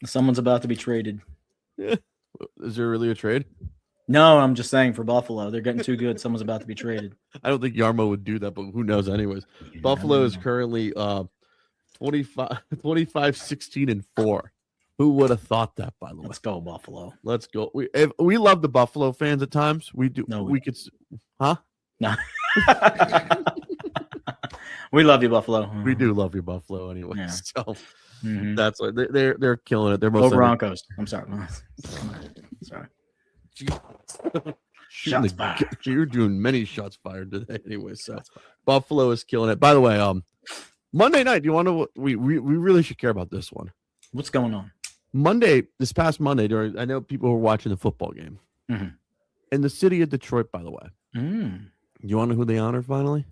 Someone's about to be traded. Yeah. Is there really a trade? No, I'm just saying for Buffalo. They're getting too good. Someone's about to be traded. I don't think Yarmo would do that, but who knows anyways. Buffalo is currently 25, 16, and 4. Who would have thought that, by the way? Let's go, Buffalo. Let's go. We love the Buffalo fans at times. We do. No, we could. Huh? No. We love you, Buffalo. We do love you, Buffalo. Anyway, Yeah. so that's why they're killing it. They're Go most Broncos. I'm sorry. Sorry. Shots fired. You're doing many shots fired today, anyway. So Buffalo is killing it. By the way, Monday night. Do you want to? We really should care about this one. What's going on? This past Monday, I know people were watching the football game in the city of Detroit. By the way, you want to know who they honored finally?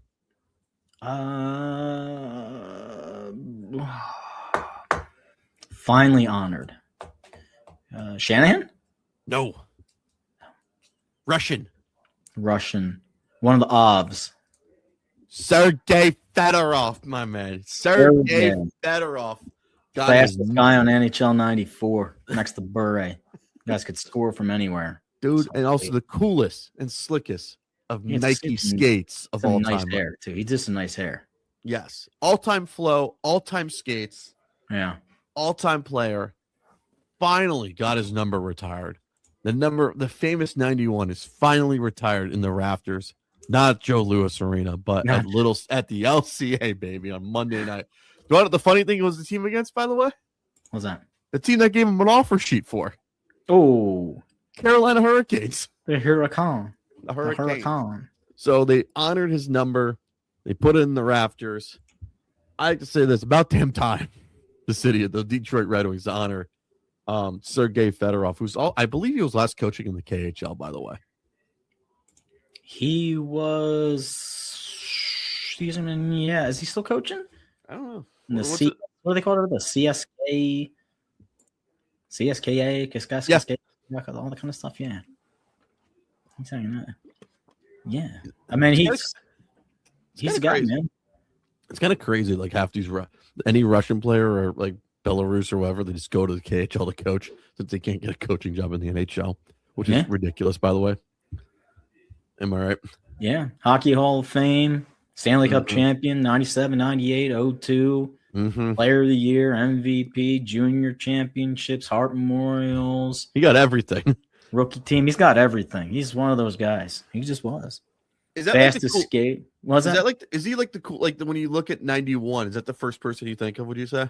Finally honored. Shanahan? No. Russian. One of the Ovs. Sergei Fedorov, my man. Sergei Fedorov. Fastest guy on NHL 94 next to Bure. You guys could score from anywhere. Dude, and also the coolest and slickest of Nike skates of all time. Nice hair, too. He did some nice hair. Yes. All-time flow, all-time skates. Yeah. All-time player. Finally got his number retired. The famous 91 is finally retired in the rafters. Not Joe Louis Arena, but at the LCA, baby, on Monday night. You know what the funny thing was the team against, by the way? What's that? The team that gave him an offer sheet for. Oh. Carolina Hurricanes. The Hurricane. The Hurricane. So they honored his number. They put it in the rafters. I like to say this, about damn time the Detroit Red Wings honor Sergei Fedorov, I believe he was last coaching in the KHL, by the way. He was season, yeah. Is he still coaching? I don't know. What do they call it? The CSKA, KSKA, all that kind of stuff. Yeah, I'm saying that. Yeah, I mean he's a guy, man. It's kind of crazy. Like half these any Russian player or like Belarus or whatever, they just go to the KHL to coach since they can't get a coaching job in the NHL, which is ridiculous, by the way. Am I right? Yeah. Hockey Hall of Fame, Stanley Cup champion, 97, 98, 02, Player of the Year, MVP, Junior Championships, Hart Memorials. He got everything. Rookie team. He's got everything. He's one of those guys. He just was. Is that fastest like the cool, skate? Was is that? like is he like the cool when you look at 91? Is that the first person you think of? Would you say?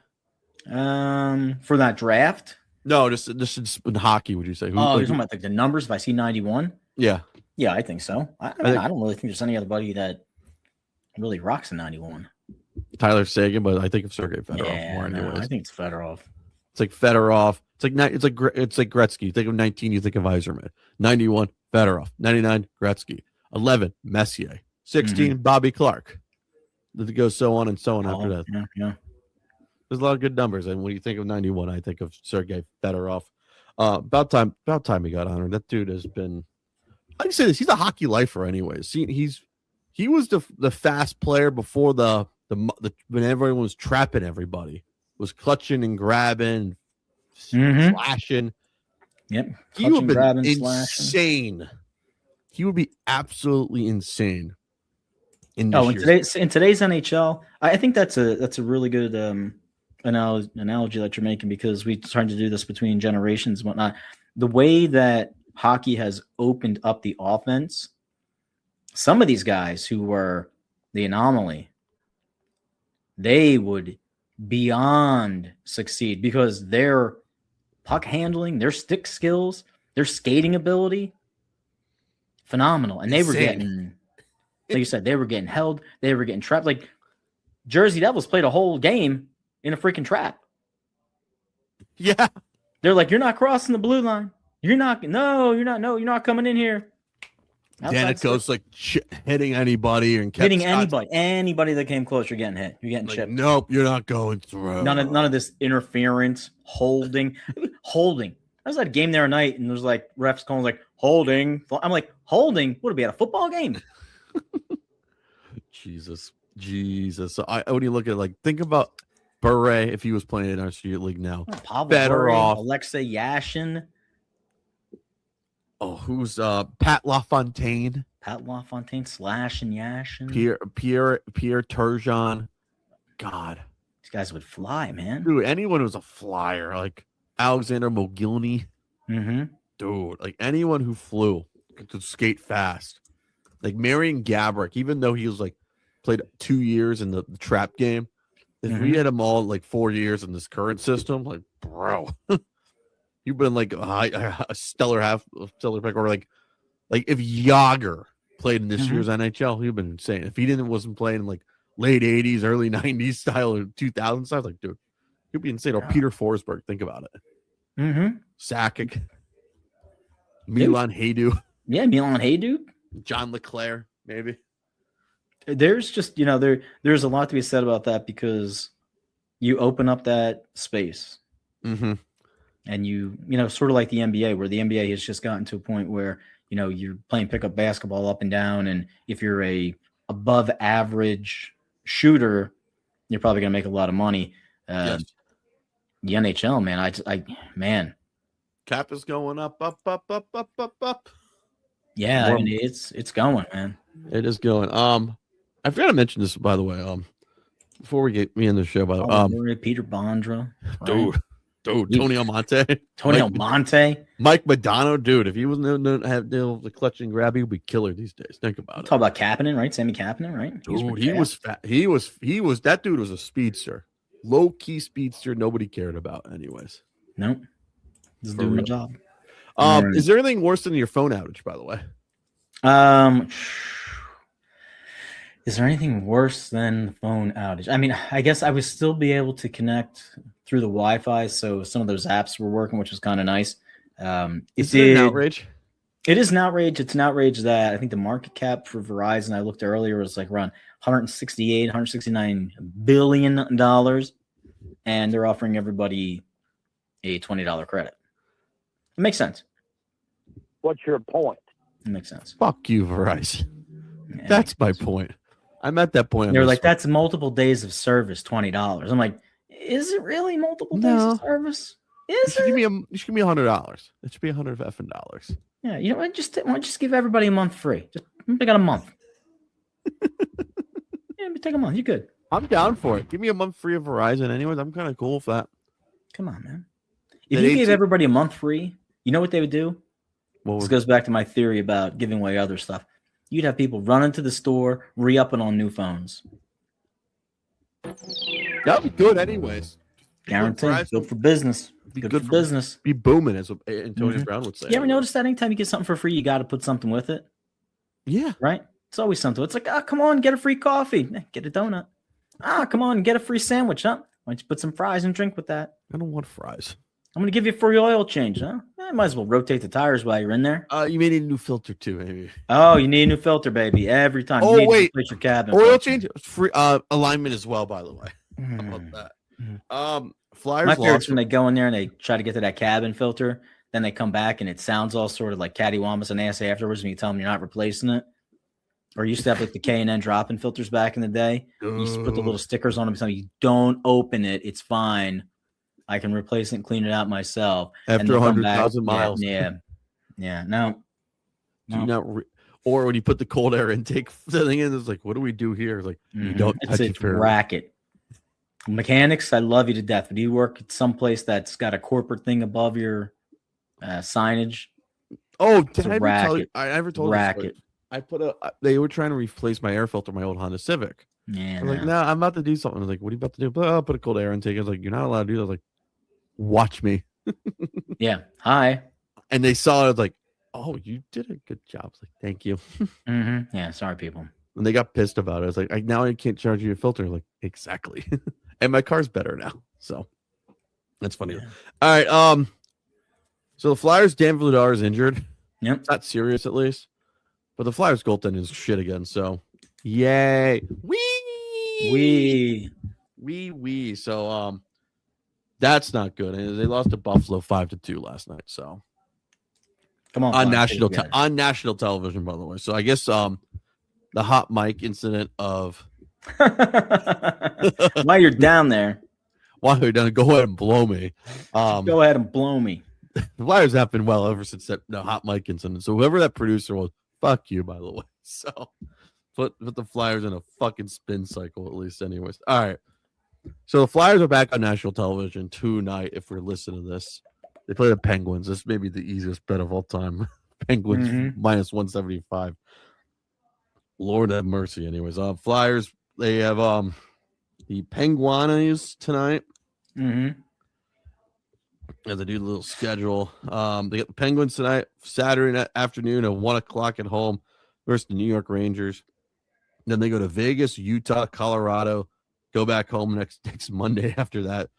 For that draft? No, just in hockey. Would you say? You're talking about like the numbers. If I see 91, yeah, I think so. I don't really think there's any other buddy that really rocks a 91. Tyler Sagan, but I think of Sergei Fedorov more. Anyways, I think it's Fedorov. It's like Fedorov. It's like Gretzky. You think of 19, you think of Yzerman. 91, Fedorov. 99, Gretzky. 11, Messier. 16, Bobby Clark. It goes so on and so on after that. Yeah. There's a lot of good numbers, and when you think of 91, I think of Sergei Fedorov. About time he got honored. That dude has been. I can say this. He's a hockey lifer, anyways. He was the fast player before the when everyone was trapping everybody, was clutching and grabbing, slashing. Yep, he would be insane. He would be absolutely insane. In today's NHL, I think that's a really good analogy that you're making, because we tried to do this between generations and whatnot. The way that hockey has opened up the offense, some of these guys who were the anomaly, they would beyond succeed because their puck handling, their stick skills, their skating ability, phenomenal. And they were getting, like you said, they were getting held, they were getting trapped. Like Jersey Devils played a whole game in a freaking trap. Yeah. They're like, you're not crossing the blue line. You're not coming in here. Danico's like hitting anybody and hitting anybody that came close. You're getting hit. You're getting chipped. Nope, you're not going through. None of this interference, holding. I was at a game there at night, and there's like refs calling like holding. I'm like, holding? What, are we at a football game? Jesus. So when you look at it, think about Bure if he was playing in our street league now. Better off. Alexei Yashin. Oh, who's Pat LaFontaine? Slash and Yashin. Pierre Turgeon. God. These guys would fly, man. Dude, anyone who's a flyer, like Alexander Mogilny. Dude, like anyone who flew could skate fast. Like Marion Gaborik, even though he was played 2 years in the trap game, if we had him all 4 years in this current system, bro. You've been a stellar pick, or if Yager played in this year's NHL, he'd been insane. If he wasn't playing in late 80s, early 90s style or 2000 style, dude, he'd be insane. Or Peter Forsberg, think about it. Sakic, Milan Hajduk. Yeah, Milan Hajduk. John LeClaire, maybe. There's just there's a lot to be said about that, because you open up that space. And you sort of like the NBA, where the NBA has just gotten to a point where, you're playing pickup basketball up and down. And if you're a above average shooter, you're probably going to make a lot of money. Yes. The NHL, man, cap is going up. Yeah. It's going, man. It is going. I forgot to mention this, by the way. Before we get me in the show, by the way, Peter Bondra, right? Dude, Tony Almonte. Mike Modano, dude. If he wasn't have the clutch and grab, he would be killer these days. Think about it. Talk about Kapanen, right? Sammy Kapanen, right? Dude, he was fat. He was. That dude was a speedster, low key speedster. Nobody cared about, anyways. Nope. Just doing the job. Is there anything worse than your phone outage, by the way? Is there anything worse than the phone outage? I mean, I guess I would still be able to connect through the Wi-Fi, so some of those apps were working, which was kind of nice. Is it an outrage? It is an outrage. It's an outrage that I think the market cap for Verizon, I looked earlier, was around $169 billion, and they're offering everybody a $20 credit. It makes sense. What's your point? It makes sense. Fuck you, Verizon. Yeah, that's my point. I'm at that point. They're like, that's multiple days of service, $20. I'm like, is it really multiple days of service? Is it? You should give me $100. It should be $100 effing dollars. Yeah, why don't you just give everybody a month free? Just they got a month. Yeah, take a month. You're good. I'm down for it. Give me a month free of Verizon, anyways. I'm kind of cool with that. Come on, man. If That you gave 18 everybody a month free, you know what they would do? What This would- goes back to my theory about giving away other stuff. You'd have people running to the store, re-upping on new phones. That'd be good, anyways. Guaranteed. Verizon Good for business. be Good good for for- business. Be booming, as Antonio Mhm. Brown would say. You ever notice that anytime you get something for free, you got to put something with it, Yeah. right? It's always something. It's like, come on, get a free coffee. Get a donut. Come on, get a free sandwich, huh? Why don't you put some fries and drink with that? I don't want fries. I'm going to give you a free oil change, huh? Might as well rotate the tires while you're in there. You may need a new filter too, maybe. Oh, you need a new filter, baby. Every time. Oh, you need wait. to replace your cabin. Oil filter. change, free alignment as well, by the way. How about Mm. that? Flyers My favorite's lost. when they go in there and they try to get to that cabin filter. Then they come back and it sounds all sort of like cattywampus and ass afterwards when you tell them you're not replacing it. Or you used to have like the K&N drop-in filters back in the day. You used to put the little stickers on them telling you, don't open it. It's fine. I can replace it and clean it out myself. And After they'll come back- 100,000 miles. Yeah. No. Do you not or when you put the cold air intake thing in, it's like, what do we do here? It's like, you don't touch It's your racket. Mechanics, I love you to death. But do you work at some place that's got a corporate thing above your signage? Oh, It's did a I ever tell you? racket. I never told you this story. Racket. I they were trying to replace my air filter, my old Honda Civic. Yeah. I was like, no, I'm about to do something. I was like, what are you about to do? But I'll put a cold air intake. I was like, you're not allowed to do that. I was like, watch me. Yeah. Hi. And they saw it. I was like, oh, you did a good job. I was like, thank you. Yeah. Sorry, people. And they got pissed about it. I was like, now I can't charge you a filter. Like, exactly. And my car's better now. So that's funny. Yeah. All right. So the Flyers, Dan Vladar is injured. Yep. Not serious, at least. But the Flyers goaltending is shit again. So yay. Wee. So that's not good. And they lost to Buffalo 5-2 last night. So Come on. on Flyers, national get it on national television, by the way. So I guess the hot mic incident of together. While you're down there, why they're done, go ahead and blow me. go ahead and blow me. The Flyers have been well ever since that hot mic incident. So whoever that producer was, fuck you, by the way. So put the Flyers in a fucking spin cycle at least, anyways. All right. So the Flyers are back on national television tonight. If we're listening to this, they play the Penguins. This may be the easiest bet of all time. Penguins minus 175. Lord have mercy. Anyways, Flyers. They have the Penguins tonight. As they do the little schedule, they get the Penguins tonight, Saturday afternoon at 1:00 at home versus the New York Rangers. Then they go to Vegas, Utah, Colorado. Go back home next Monday after that.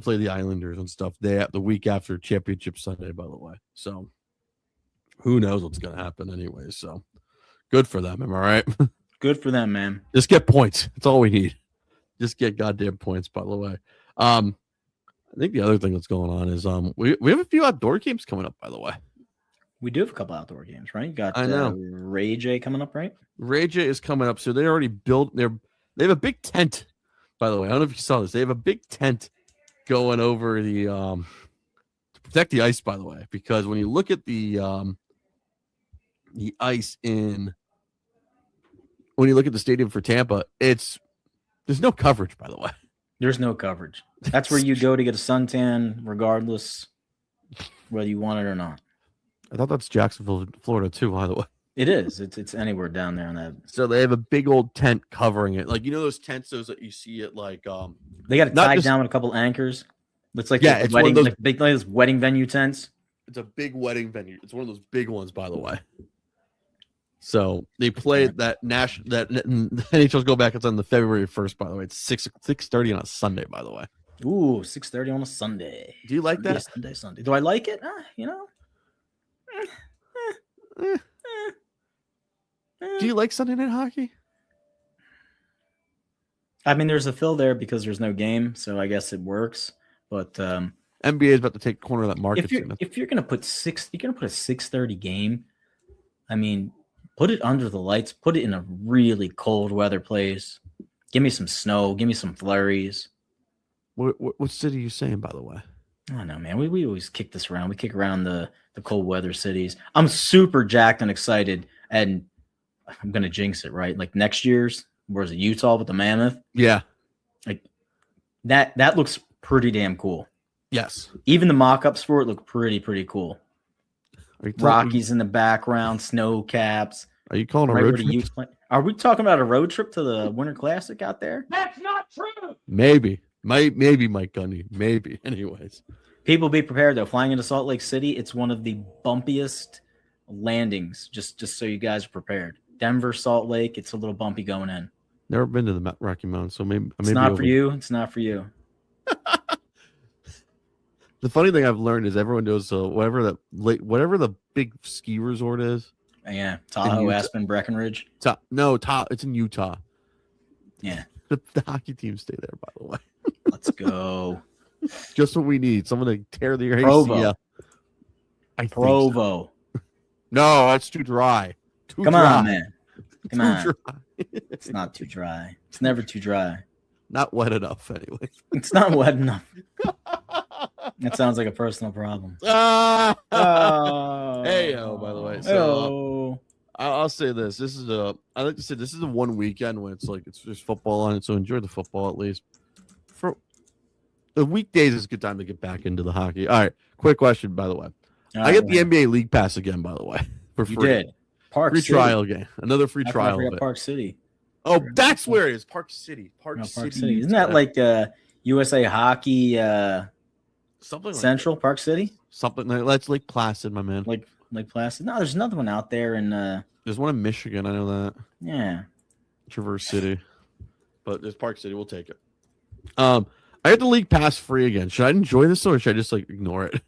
Play the Islanders and stuff. The week after Championship Sunday, by the way. So who knows what's going to happen anyway. So good for them. Am I right? Good for them, man. Just get points. That's all we need. Just get goddamn points, by the way. I think the other thing that's going on is we have a few outdoor games coming up, by the way. We do have a couple outdoor games, right? You got I know. Ray J coming up, right? Ray J is coming up, so they already built they have a big tent, by the way. I don't know if you saw this. They have a big tent going over the to protect the ice, by the way, because when you look at the ice when you look at the stadium for Tampa, there's no coverage, by the way. There's no coverage. That's where you go to get a suntan, regardless whether you want it or not. I thought that's Jacksonville, Florida, too, by the way. It is. It's anywhere down there on that. So they have a big old tent covering it. Like, you know those tents, those that you see at like They got it not tied just- down with a couple anchors. It's like Yeah, the it's one of wedding, those- like big like those wedding venue tents. it's a big wedding venue. It's one of those big ones, by the way. So they played that NHL's go back. It's on the February 1st, by the way. It's 6:30 on a Sunday, by the way. Ooh, 6:30 on a Sunday. Do you like that? Sunday. Do I like it? You know. Do you like Sunday night hockey? I mean, there's a fill there because there's no game, so I guess it works. But NBA is about to take corner of that market. if you're gonna put a 6:30 game, I mean, put it under the lights. Put it in a really cold weather place. Give me some snow. Give me some flurries. What city are you saying, by the way? I don't know, man. We always kick this around. We kick around the cold weather cities. I'm super jacked and excited, and I'm going to jinx it, right? Like next year's, where's it, Utah with the Mammoth? Yeah. Like that looks pretty damn cool. Yes. Even the mock-ups for it look pretty cool. Rockies in the background, snow caps. Are you calling a right road where the trip? Utes play. Are we talking about a road trip to the Winter Classic out there? That's not true. Maybe. Maybe Mike Gundy. Maybe. Anyways. People be prepared though. Flying into Salt Lake City, it's one of the bumpiest landings. Just so you guys are prepared. Denver, Salt Lake, it's a little bumpy going in. Never been to the Rocky Mountains, so maybe It's not for you. It's not for you. The funny thing I've learned is everyone knows whatever the big ski resort is. Yeah, Tahoe, Aspen, Breckenridge. It's in Utah. Yeah, the hockey teams stay there, by the way. Let's go. Just what we need. Someone to tear the Provo. ACL. Provo. So. No, that's too dry. Come on, man. Come too on. Dry. It's not too dry. It's never too dry. Not wet enough, anyway. It's not wet enough. That sounds like a personal problem. Oh. Oh. Hey-o, by the way. So, Oh. I'll say this. I like to say this is a one weekend when it's just football on it, so enjoy the football at least. For the weekdays is a good time to get back into the hockey. All right, quick question, by the way. I get the NBA League Pass again, by the way, for free. You did. Park free City. trial game. Another free I trial. forgot of it. Park City. Oh, that's where it is. Park City. Park City. Isn't that like USA Hockey something like Central that. Park City? Something like that's Lake Placid, my man. Like Placid. No, there's another one out there in There's one in Michigan. I know that. yeah. Traverse City, but there's Park City. We'll take it. I had the League Pass free again. Should I enjoy this or should I just ignore it?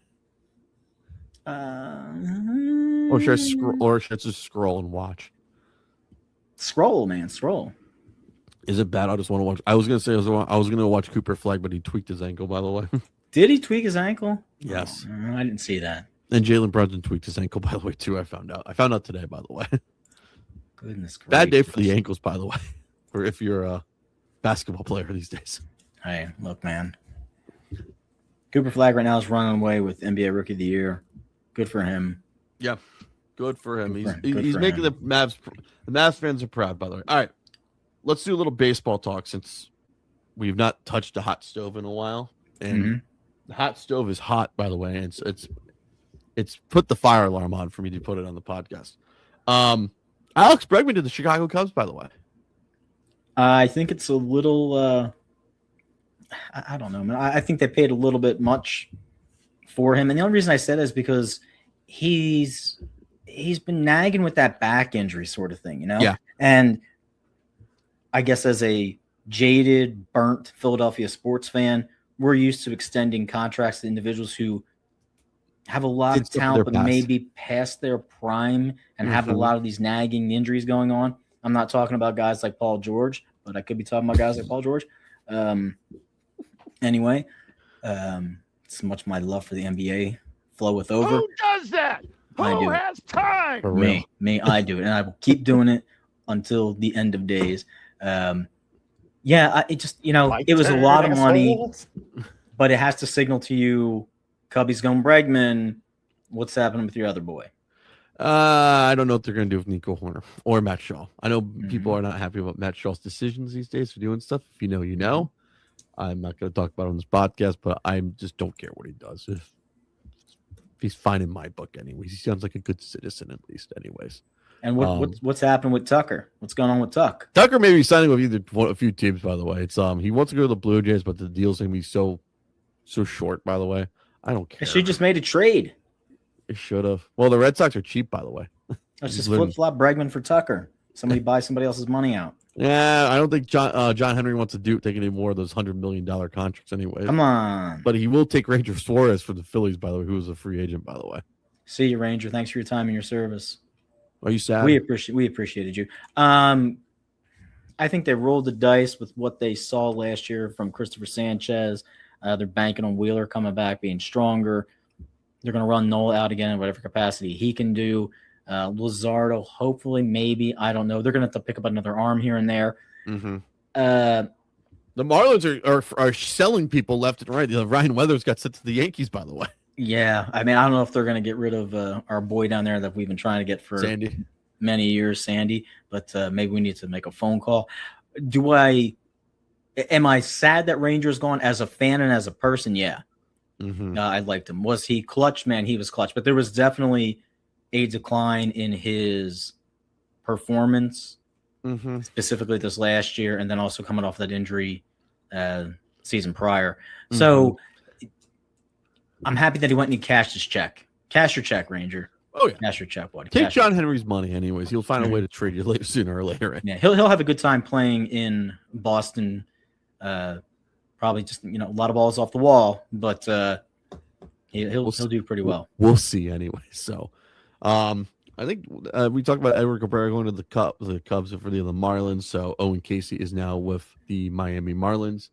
Or should I scroll? Or should I just scroll and watch? Scroll, man, scroll. Is it bad? I just want to watch. I was gonna say I was gonna watch Cooper Flag, but he tweaked his ankle. By the way. Did he tweak his ankle? Yes. Oh, I didn't see that. And Jalen Brunson tweaked his ankle, by the way, too. I found out today, by the way. Goodness gracious. Bad day for the ankles, by the way, or if you're a basketball player these days. Hey, look, man. Cooper Flag right now is running away with NBA Rookie of the Year. Good for him. Yeah, good for him. Good He's for making him. the Mavs fans are proud, by the way. All right, let's do a little baseball talk since we've not touched a hot stove in a while, and the hot stove is hot, by the way. And it's put the fire alarm on for me to put it on the podcast. Alex Bregman to the Chicago Cubs, by the way. I think it's a little. I don't know, man. I think they paid a little bit much for him, and the only reason I said that is because he's been nagging with that back injury sort of thing, you know. Yeah. And I guess as a jaded, burnt Philadelphia sports fan, we're used to extending contracts to individuals who have a lot of talent, but maybe past their prime and have a lot of these nagging injuries going on. I'm not talking about guys like Paul George, but I could be talking about guys like Paul George. Anyway, it's much my love for the NBA floweth over. Who does that? I do. Who has time? For real. Me, I do it, and I will keep doing it until the end of days. It just it was a lot of money, but it has to signal to you, Cubbies going Bregman. What's happening with your other boy? I don't know what they're going to do with Nico Horner or Matt Shaw. I know people are not happy about Matt Shaw's decisions these days for doing stuff. If you know, you know. I'm not going to talk about it on this podcast, but I just don't care what he does. If he's fine in my book, anyways. He sounds like a good citizen, at least, anyways. And what's happened with Tucker? What's going on with Tuck? Tucker may be signing with a few teams, by the way. It's he wants to go to the Blue Jays, but the deal's going to be so short, by the way. I don't care. She just made a trade. It should have. Well, the Red Sox are cheap, by the way. Let's just flip-flop Bregman for Tucker. Somebody buy somebody else's money out. Yeah, I don't think John Henry wants to take any more of those $100 million contracts anyway. Come on. But he will take Ranger Suarez for the Phillies, by the way, who was a free agent, by the way. See you, Ranger. Thanks for your time and your service. Are you sad? We appreciated you. I think they rolled the dice with what they saw last year from Christopher Sanchez. They're banking on Wheeler coming back, being stronger. They're going to run Noel out again in whatever capacity he can do. Luzardo, hopefully, maybe. I don't know. They're going to have to pick up another arm here and there. Mm-hmm. The Marlins are selling people left and right. Ryan Weathers got sent to the Yankees, by the way. Yeah. I mean, I don't know if they're going to get rid of our boy down there that we've been trying to get for Sandy. many years, Sandy, but maybe we need to make a phone call. Am I sad that Ranger's gone? As a fan and as a person? Yeah. I liked him. Was he clutch? Man, he was clutch, but there was definitely a decline in his performance, specifically this last year, and then also coming off that injury season prior. So I'm happy that he went and he cashed his check. Cash your check, Ranger. Oh yeah, cash your check, buddy. Take John Henry's money, anyways. He'll find a way to trade you later, sooner or later. Right? Yeah, he'll have a good time playing in Boston. Probably just a lot of balls off the wall, but he'll do pretty well. We'll see anyway. So, I think we talked about Edward Cabrera going to the Cubs for the Marlins. So Owen Casey is now with the Miami Marlins.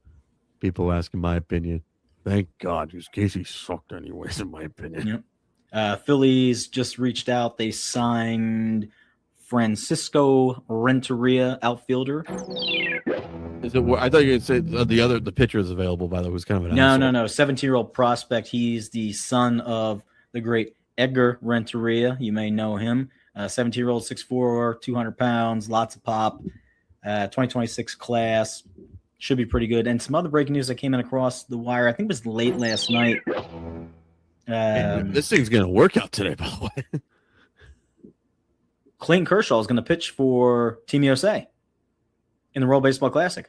People asking my opinion. Thank God, because Casey sucked anyways, in my opinion. Yep. Phillies just reached out. They signed Francisco Renteria, outfielder. Is it? I thought you were going to say the pitcher is available. By the way, who's kind of an no. 17-year-old prospect. He's the son of the great Edgar Renteria. You may know him. 17-year-old, 6'4", 200 pounds, lots of pop. 2026 class. Should be pretty good. And some other breaking news that came in across the wire. I think it was late last night. This thing's going to work out today, by the way. Clayton Kershaw is going to pitch for Team USA in the World Baseball Classic.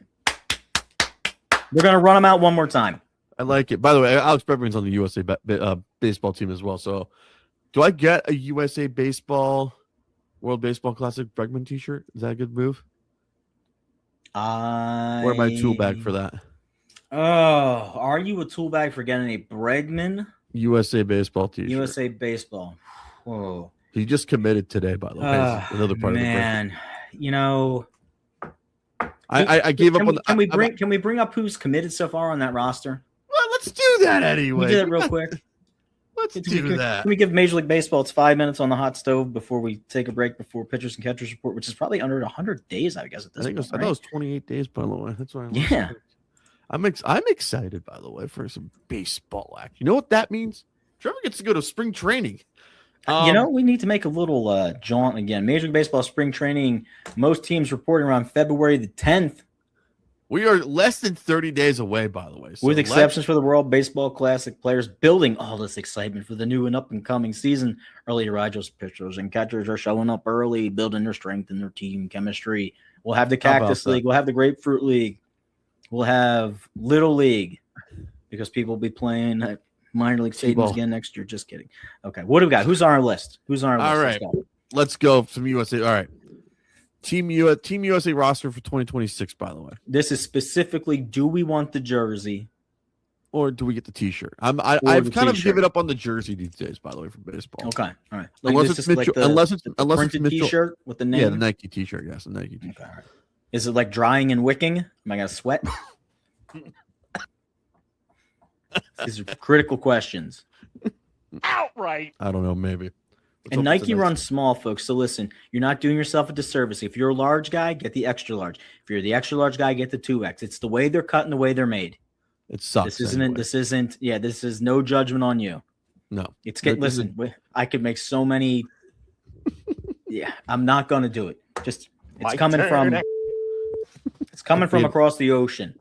We're going to run him out one more time. I like it. By the way, Alex Bregman's on the USA baseball team as well. So do I get a USA Baseball World Baseball Classic Bregman t-shirt? Is that a good move? Where my tool bag for that? Oh, are you a tool bag for getting a Bregman USA Baseball t-shirt? USA Baseball. Whoa. He just committed today, by the way. Another part of the man. I gave up on the. Can we bring up who's committed so far on that roster? Well, let's do that anyway. We do that real quick. Let's do that. Can we give Major League Baseball its 5 minutes on the hot stove before we take a break before pitchers and catchers report, which is probably under 100 days, I guess, at this point. I thought it was 28 days, by the way. That's why. I'm excited, by the way, for some baseball action. You know what that means? Trevor gets to go to spring training. We need to make a little jaunt again. Major League Baseball spring training. Most teams reporting around February the 10th. We are less than 30 days away, by the way. So with exceptions for the World Baseball Classic, players building all this excitement for the new and up-and-coming season. Early to ride, pitchers and catchers are showing up early, building their strength and their team chemistry. We'll have the Cactus League. We'll have the Grapefruit League. We'll have Little League because people will be playing at minor league stadiums again next year. Just kidding. Okay, what do we got? Who's on our list? All right, let's go. Some USA. All right. Team USA roster for 2026, by the way. This is specifically, do we want the jersey? Or do we get the t-shirt? I've kind of given up on the jersey these days, by the way, for baseball. Okay. All right. Unless it's Mitchell. Unless it's printed Mitchell t-shirt with the name. Yeah, the Nike t-shirt. Yes, the Nike t-shirt. Okay, all right. Is it like drying and wicking? Am I going to sweat? These are critical questions. Outright. I don't know, maybe. And Nike runs small, folks. So listen, you're not doing yourself a disservice. If you're a large guy, get the extra large. If you're the extra large guy, get the 2X. It's the way they're cut and the way they're made. It sucks. This is no judgment on you. No. Listen, I could make so many. Yeah, I'm not going to do it. It's coming from across the ocean.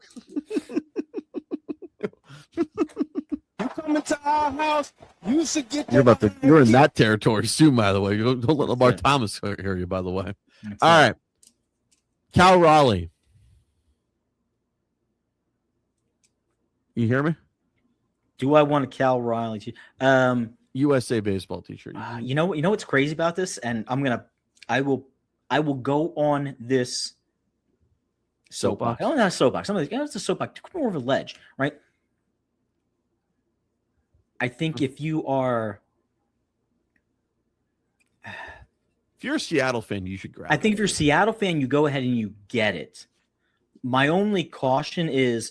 You come into our house, you should get. You're in that territory soon, by the way. Don't let Lamar Thomas hear you, by the way. All right, Cal Raleigh. You hear me? Do I want a Cal Raleigh? USA baseball t-shirt. You know what's crazy about this, and I will go on this soapbox. Oh, not a soapbox. It's a soapbox. More of a ledge, right? I think if you're a Seattle fan, you should grab it. I think if you're a Seattle fan, you go ahead and you get it. My only caution is,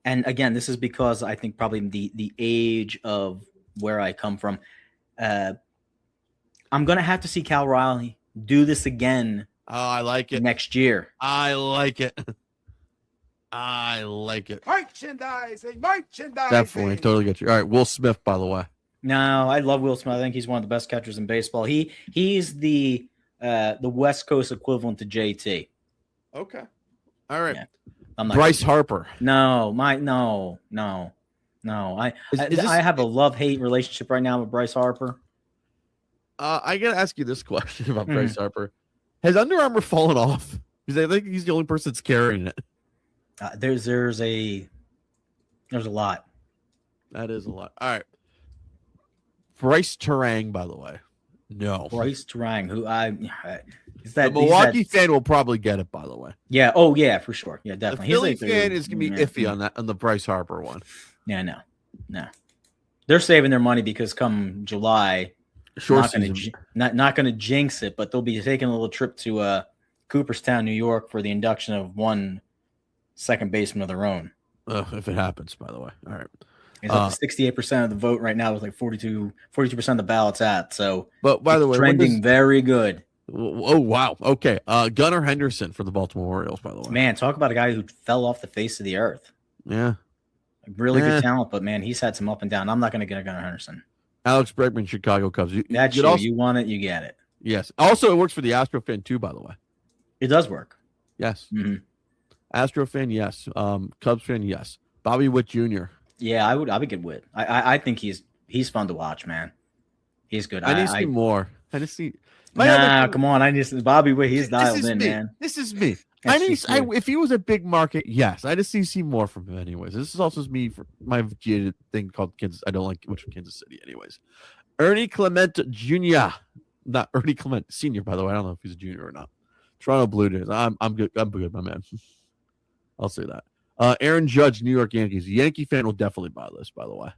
and again, this is because I think probably the age of where I come from. I'm going to have to see Cal Raleigh do this again. Oh, I like it. Next year. I like it. I like it. Merchandising. Definitely. Totally get you. All right. Will Smith, by the way. No, I love Will Smith. I think he's one of the best catchers in baseball. He's the West Coast equivalent to JT. Okay. All right. Yeah. I'm not Bryce Harper. No. I have a love-hate relationship right now with Bryce Harper. I gotta ask you this question about Bryce Harper. Has Under Armour fallen off? Because I think he's the only person that's carrying it. There's a lot. That is a lot. All right. Bryce Terang, by the way. No. Bryce Terang, who is The that Milwaukee fan will probably get it, by the way. Yeah. Oh, yeah, for sure. Yeah, The definitely. Philly fan is gonna be iffy on the Bryce Harper one. Yeah, no. They're saving their money because come July, Short not going to jinx it, but they'll be taking a little trip to Cooperstown, New York, for the induction of one second baseman of their own. If it happens, by the way. All right. It's up to 68% of the vote right now with like 42% of the ballots at. So, but by the way, trending very good. Oh, wow. Okay. Gunnar Henderson for the Baltimore Orioles, by the way. Man, talk about a guy who fell off the face of the earth. Yeah. Really good talent, but man, he's had some up and down. I'm not going to get a Gunnar Henderson. Alex Bregman, Chicago Cubs. That's you. You want it, you get it. Yes. Also, it works for the Astro fan too, by the way. It does work. Yes. Mm-hmm. Astro fan, yes. Cubs fan, yes. Bobby Witt Jr. Yeah, I would get Witt. I think he's fun to watch, man. He's good. I need to see more. I need to see. Come on. I need to see Bobby Witt. He's dialed in, man. This is me. If he was a big market, yes. I just need to see more from him, anyways. This is also me for my jaded thing called Kansas. I don't like much of Kansas City, anyways. Ernie Clement Jr. Not Ernie Clement Sr., by the way. I don't know if he's a junior or not. Toronto Blue Jays. I'm good. I'm good, my man. I'll say that. Aaron Judge, New York Yankees. Yankee fan will definitely buy this, by the way.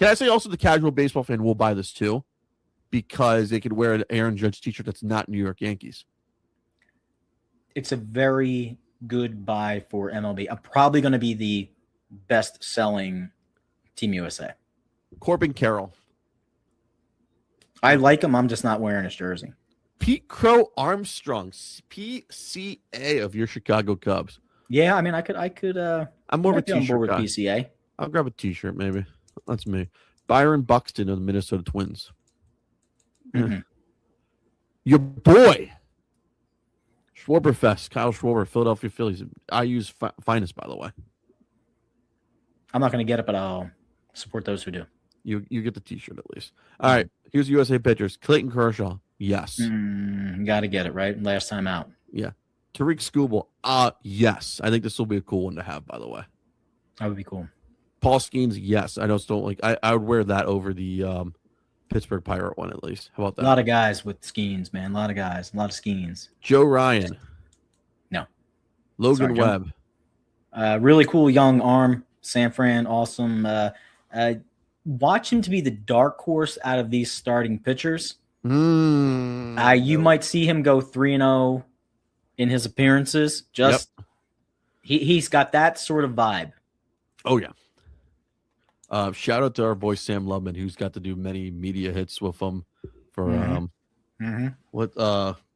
Can I say also the casual baseball fan will buy this too? Because they could wear an Aaron Judge t-shirt that's not New York Yankees. It's a very good buy for MLB. I'm probably going to be the best-selling Team USA. Corbin Carroll. I like him. I'm just not wearing his jersey. Pete Crow Armstrong, PCA of your Chicago Cubs. Yeah, I mean, I could. I'm more of a t-shirt with guy. PCA. I'll grab a t-shirt, maybe. That's me. Byron Buxton of the Minnesota Twins. Mm-hmm. Your boy, Schwarberfest, Kyle Schwarber, Philadelphia Phillies. I use finest, by the way. I'm not going to get it, but I'll support those who do. You get the t-shirt at least. All right, here's USA pitchers. Clayton Kershaw, yes. Got to get it, right? Last time out. Yeah. Tariq Skubal, yes. I think this will be a cool one to have, by the way. That would be cool. Paul Skeens, yes. I just don't like. I would wear that over the Pittsburgh Pirate one at least. How about that? A lot of guys with Skeens, man. A lot of guys. A lot of Skeens. Joe Ryan. No. Logan Webb. Really cool young arm. San Fran, awesome. Watch him to be the dark horse out of these starting pitchers. You might see him go 3-0 in his appearances. He's got that sort of vibe. Oh yeah. Shout out to our boy Sam Lubman, who's got to do many media hits with him for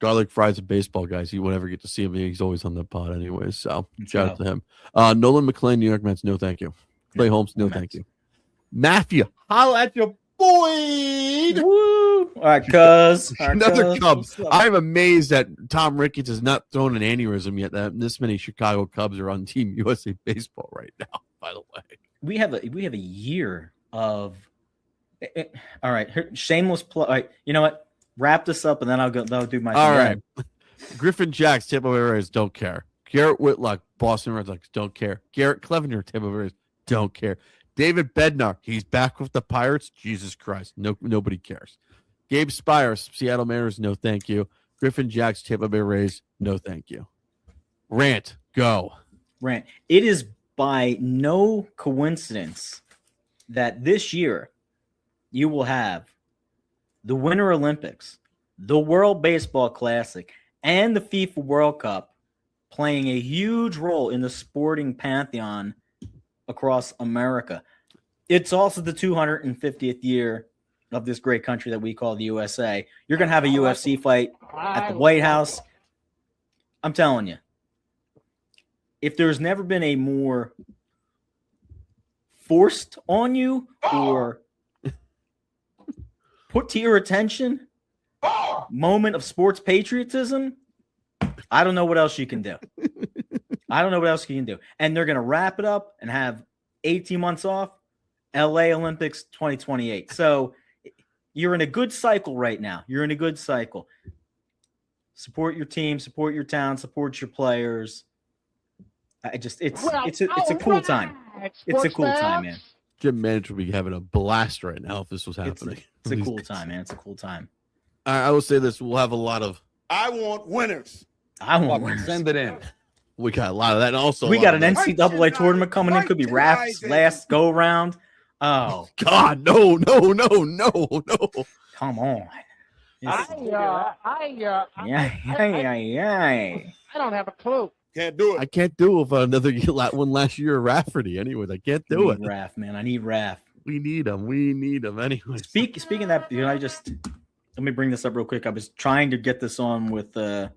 garlic fries and baseball guys. You won't ever get to see him. He's always on the pod anyways. So shout out to him. Nolan McClain, New York Mets, no thank you. Clay Holmes, no thank you. Matthew, holla at your boy. Woo! All right, cuz. Another Cubs. I'm amazed that Tom Ricketts has not thrown an aneurysm yet. That this many Chicago Cubs are on Team USA baseball right now. By the way, we have a year of. All right, shameless plug. All right, you know what? Wrap this up, and then I'll do my. All right. Griffin Jacks, Tampa Bay Rays, don't care. Garrett Whitlock, Boston Red Sox, don't care. Garrett Clevenger, Tampa Bay Rays, don't care. David Bednar, he's back with the Pirates. Jesus Christ, nobody cares. Gabe Spires, Seattle Mariners, no thank you. Griffin Jacks, Tampa Bay Rays, no thank you. Rant, go. Rant. It is by no coincidence that this year you will have the Winter Olympics, the World Baseball Classic, and the FIFA World Cup playing a huge role in the sporting pantheon across America. It's also the 250th year of this great country that we call the USA. You're going to have a UFC fight at the White House. I'm telling you, if there's never been a more forced on you or put to your attention moment of sports patriotism, I don't know what else you can do. I don't know what else you can do. And they're going to wrap it up and have 18 months off. LA Olympics 2028. So you're in a good cycle right now. You're in a good cycle. Support your team, support your town, support your players. It's a cool time. It's a cool time, man. Jim Manage would be having a blast right now if this was happening. It's a cool time, man. It's a cool time. I will say this: we'll have a lot of. I want winners. I want winners. Send it in. We got a lot of that. And also, we got an NCAA tournament coming in. Could be Raph's last go round. Oh God, no. Come on. I don't have a clue. Can't do it. I can't do it for another one last year of Rafferty. Anyways, I can't do it. Raph, man. I need Raph. We need him. Anyway. Speaking of that, let me bring this up real quick. I was trying to get this on with Kinkead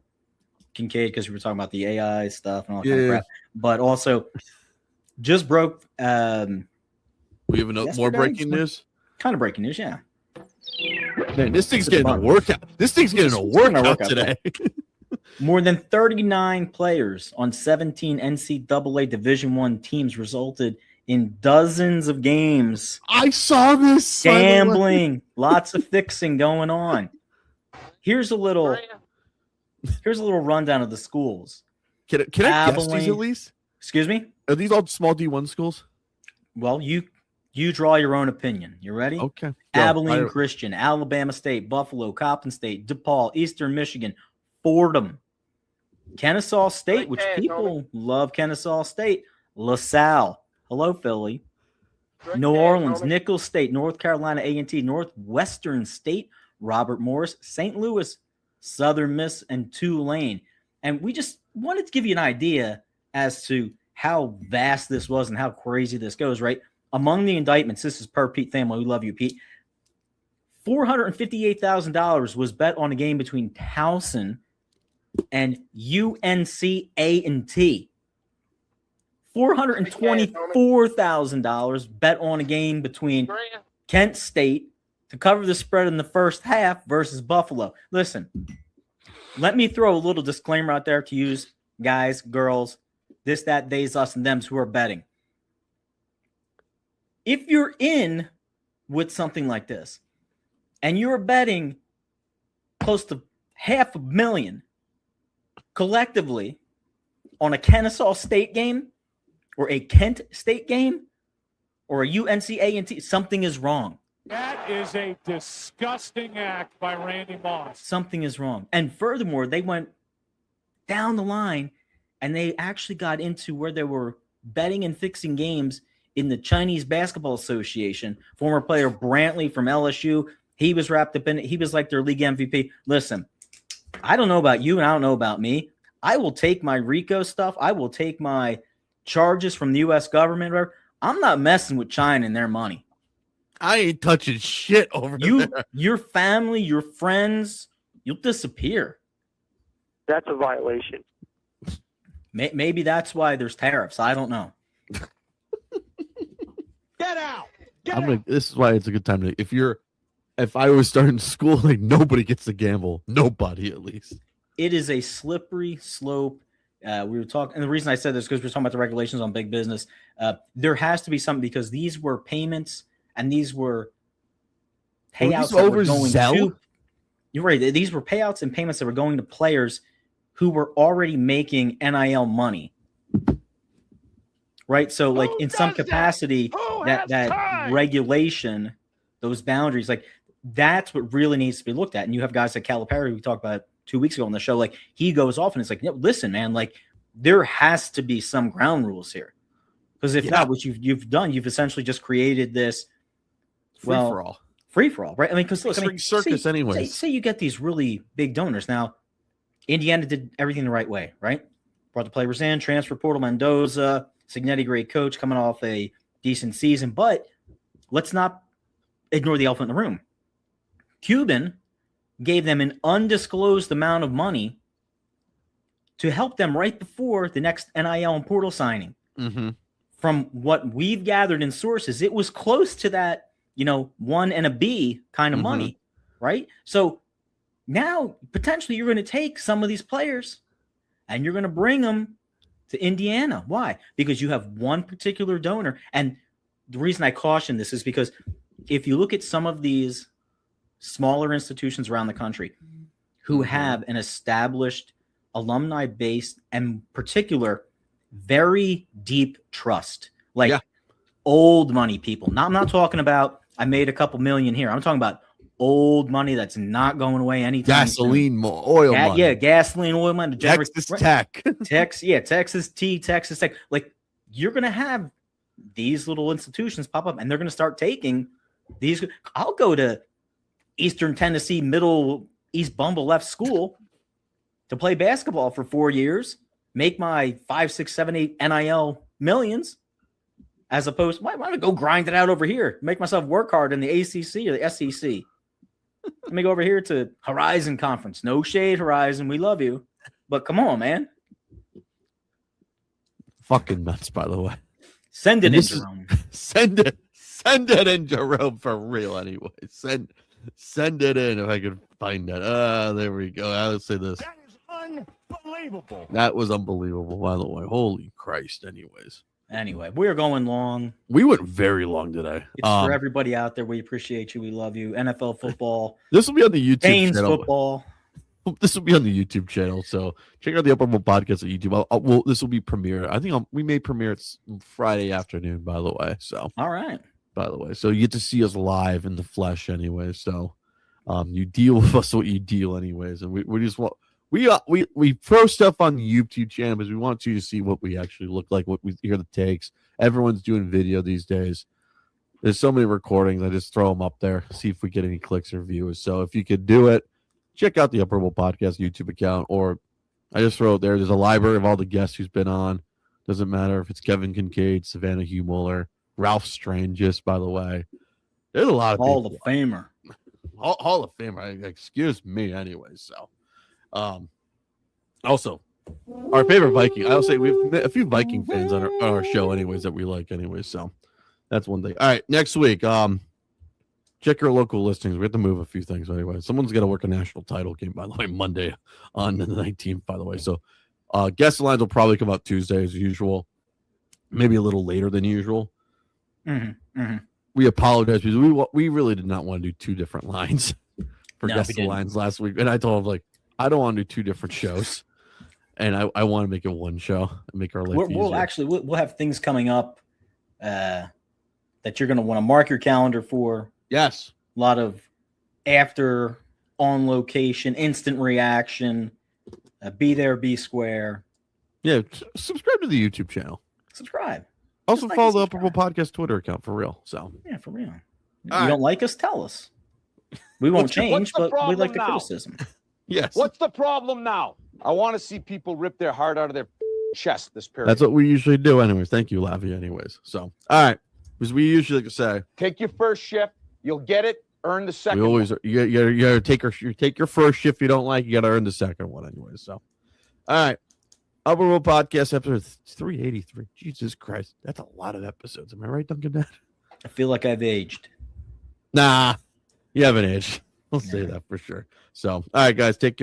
because we were talking about the AI stuff and all that kind of crap. But also, just broke. We have more breaking news. Kind of breaking news, yeah. Man, this thing's getting a workout. This thing's getting a workout today. More than 39 players on 17 NCAA Division I teams resulted in dozens of games. I saw this. Gambling, lots of fixing going on. Here's a little rundown of the schools. Can I guess these at least? Excuse me? Are these all small D1 schools? Well, you draw your own opinion. You ready? Okay. Abilene Christian, Alabama State, Buffalo, Coppin State, DePaul, Eastern Michigan, Fordham, Kennesaw State, which people love Kennesaw State, LaSalle, hello, Philly, New Orleans, Nicholls State, North Carolina A&T, Northwestern State, Robert Morris, St. Louis, Southern Miss, and Tulane. And we just wanted to give you an idea as to how vast this was and how crazy this goes, right? Among the indictments, this is per Pete Thamel. We love you, Pete. $458,000 was bet on a game between Towson and UNC A&T. $424,000 bet on a game between Kent State to cover the spread in the first half versus Buffalo. Listen, let me throw a little disclaimer out there to use guys, girls, this, that, theys, us, and thems who are betting. If you're in with something like this and you're betting close to $500,000 collectively on a Kennesaw State game or a Kent State game or a UNC A&T, something is wrong. That is a disgusting act by Randy Moss. Something is wrong. And furthermore, they went down the line and they actually got into where they were betting and fixing games in the Chinese Basketball Association. Former player Brantley from LSU, he was wrapped up in it. He was like their league MVP. Listen, I don't know about you and I don't know about me. I will take my RICO stuff. I will take my charges from the U.S. government. I'm not messing with China and their money. I ain't touching shit over there. Your family, your friends, you'll disappear. That's a violation. Maybe that's why there's tariffs. I don't know. Get out. This is why it's a good time to. If I was starting school, like nobody gets to gamble. Nobody, at least. It is a slippery slope. We were talking, and the reason I said this is because we're talking about the regulations on big business. There has to be something because these were payments and these were payouts that were going to. You're right. These were payouts and payments that were going to players who were already making NIL money. Right. So, like in some capacity, that regulation, those boundaries, like that's what really needs to be looked at. And you have guys like Calipari, we talked about 2 weeks ago on the show, like he goes off and it's like, listen, man, like there has to be some ground rules here. Because if not, what you've done, you've essentially just created this free for all, right? I mean, because look, circus anyway. Say you get these really big donors. Now, Indiana did everything the right way, right? Brought the players in, transfer portal, Mendoza, Signetti, great coach, coming off a decent season. But let's not ignore the elephant in the room. Cuban gave them an undisclosed amount of money to help them right before the next NIL and portal signing. Mm-hmm. From what we've gathered in sources, it was close to that, 1 and a B kind of money right? So now potentially you're going to take some of these players and you're going to bring them to Indiana. Why? Because you have one particular donor. And the reason I caution this is because if you look at some of these smaller institutions around the country who have an established alumni base and particular very deep trust, like old money people. Now, I'm not talking about I made a couple million here. I'm talking about old money that's not going away anytime Gasoline, oil money. Yeah, gasoline, oil money. Texas Tech. Texas T, Texas Tech. Like, you're going to have these little institutions pop up, and they're going to start taking these. I'll go to Eastern Tennessee Middle East Bumble Left School to play basketball for 4 years, make my 5, 6, 7, 8 NIL millions, as opposed to why don't I go grind it out over here, make myself work hard in the ACC or the SEC. Let me go over here to Horizon Conference. No shade, Horizon. We love you. But come on, man. Fucking nuts, by the way. Send it in, Jerome. Send it in, Jerome, for real anyway. Send it in if I could find that. There we go. Let's say this. That is unbelievable. That was unbelievable, by the way. Holy Christ, anyways. Anyway, we're going long. We went very long today. It's for everybody out there. We appreciate you. We love you. NFL football. This will be on the YouTube Canes channel. football. This will be on the YouTube channel. So check out the Upper Bowl podcast at YouTube. This will be premiere. I think we may premiere it Friday afternoon, by the way. So all right. By the way, so you get to see us live in the flesh anyway. So you deal with us what you deal anyways, and we just want we throw stuff on the YouTube channel because we want you to see what we actually look like, what we hear the takes. Everyone's doing video these days. There's so many recordings. I just throw them up there, see if we get any clicks or views. So if you could do it, check out the Upper Bowl podcast YouTube account, or I just throw it there. There's a library of all the guests who's been on. Doesn't matter if it's Kevin Kinkead, Savannah Hugh-Muller, Ralph Strangis, by the way. There's a lot of Hall of Famer. Hall of Famer. Excuse me, anyway. So, also, our favorite Viking. I'll say we have a few Viking fans on our show, anyways, that we like, anyways. So, that's one thing. All right, next week, check your local listings. We have to move a few things anyway. Someone's got to work a national title game, by the way, Monday on the 19th, by the way. So, guest lines will probably come out Tuesday as usual, maybe a little later than usual. We apologize because we really did not want to do two different lines for guest lines last week, and I told him like I don't want to do two different shows, and I want to make it one show and make our life easier. We'll have things coming up that you're going to want to mark your calendar for. Yes, a lot of after on location instant reaction. Be there, be square. Yeah, subscribe to the YouTube channel. Subscribe. Also follow the Upper Bowl Podcast Twitter account for real. So yeah, for real. You don't like us? Tell us. We won't change, but we like the criticism. Yes. What's the problem now? I want to see people rip their heart out of their chest this period. That's what we usually do, anyways. Thank you, Lavi. Anyways, so all right, because we usually like to say, take your first shift, you'll get it. Earn the second. We always you gotta take your first shift you don't like. You gotta earn the second one, anyways. So, all right. Upper Bowl Podcast episode 383. Jesus Christ. That's a lot of episodes. Am I right, Dunkin? I feel like I've aged. Nah, you haven't aged. I'll say that for sure. So, all right, guys, take care.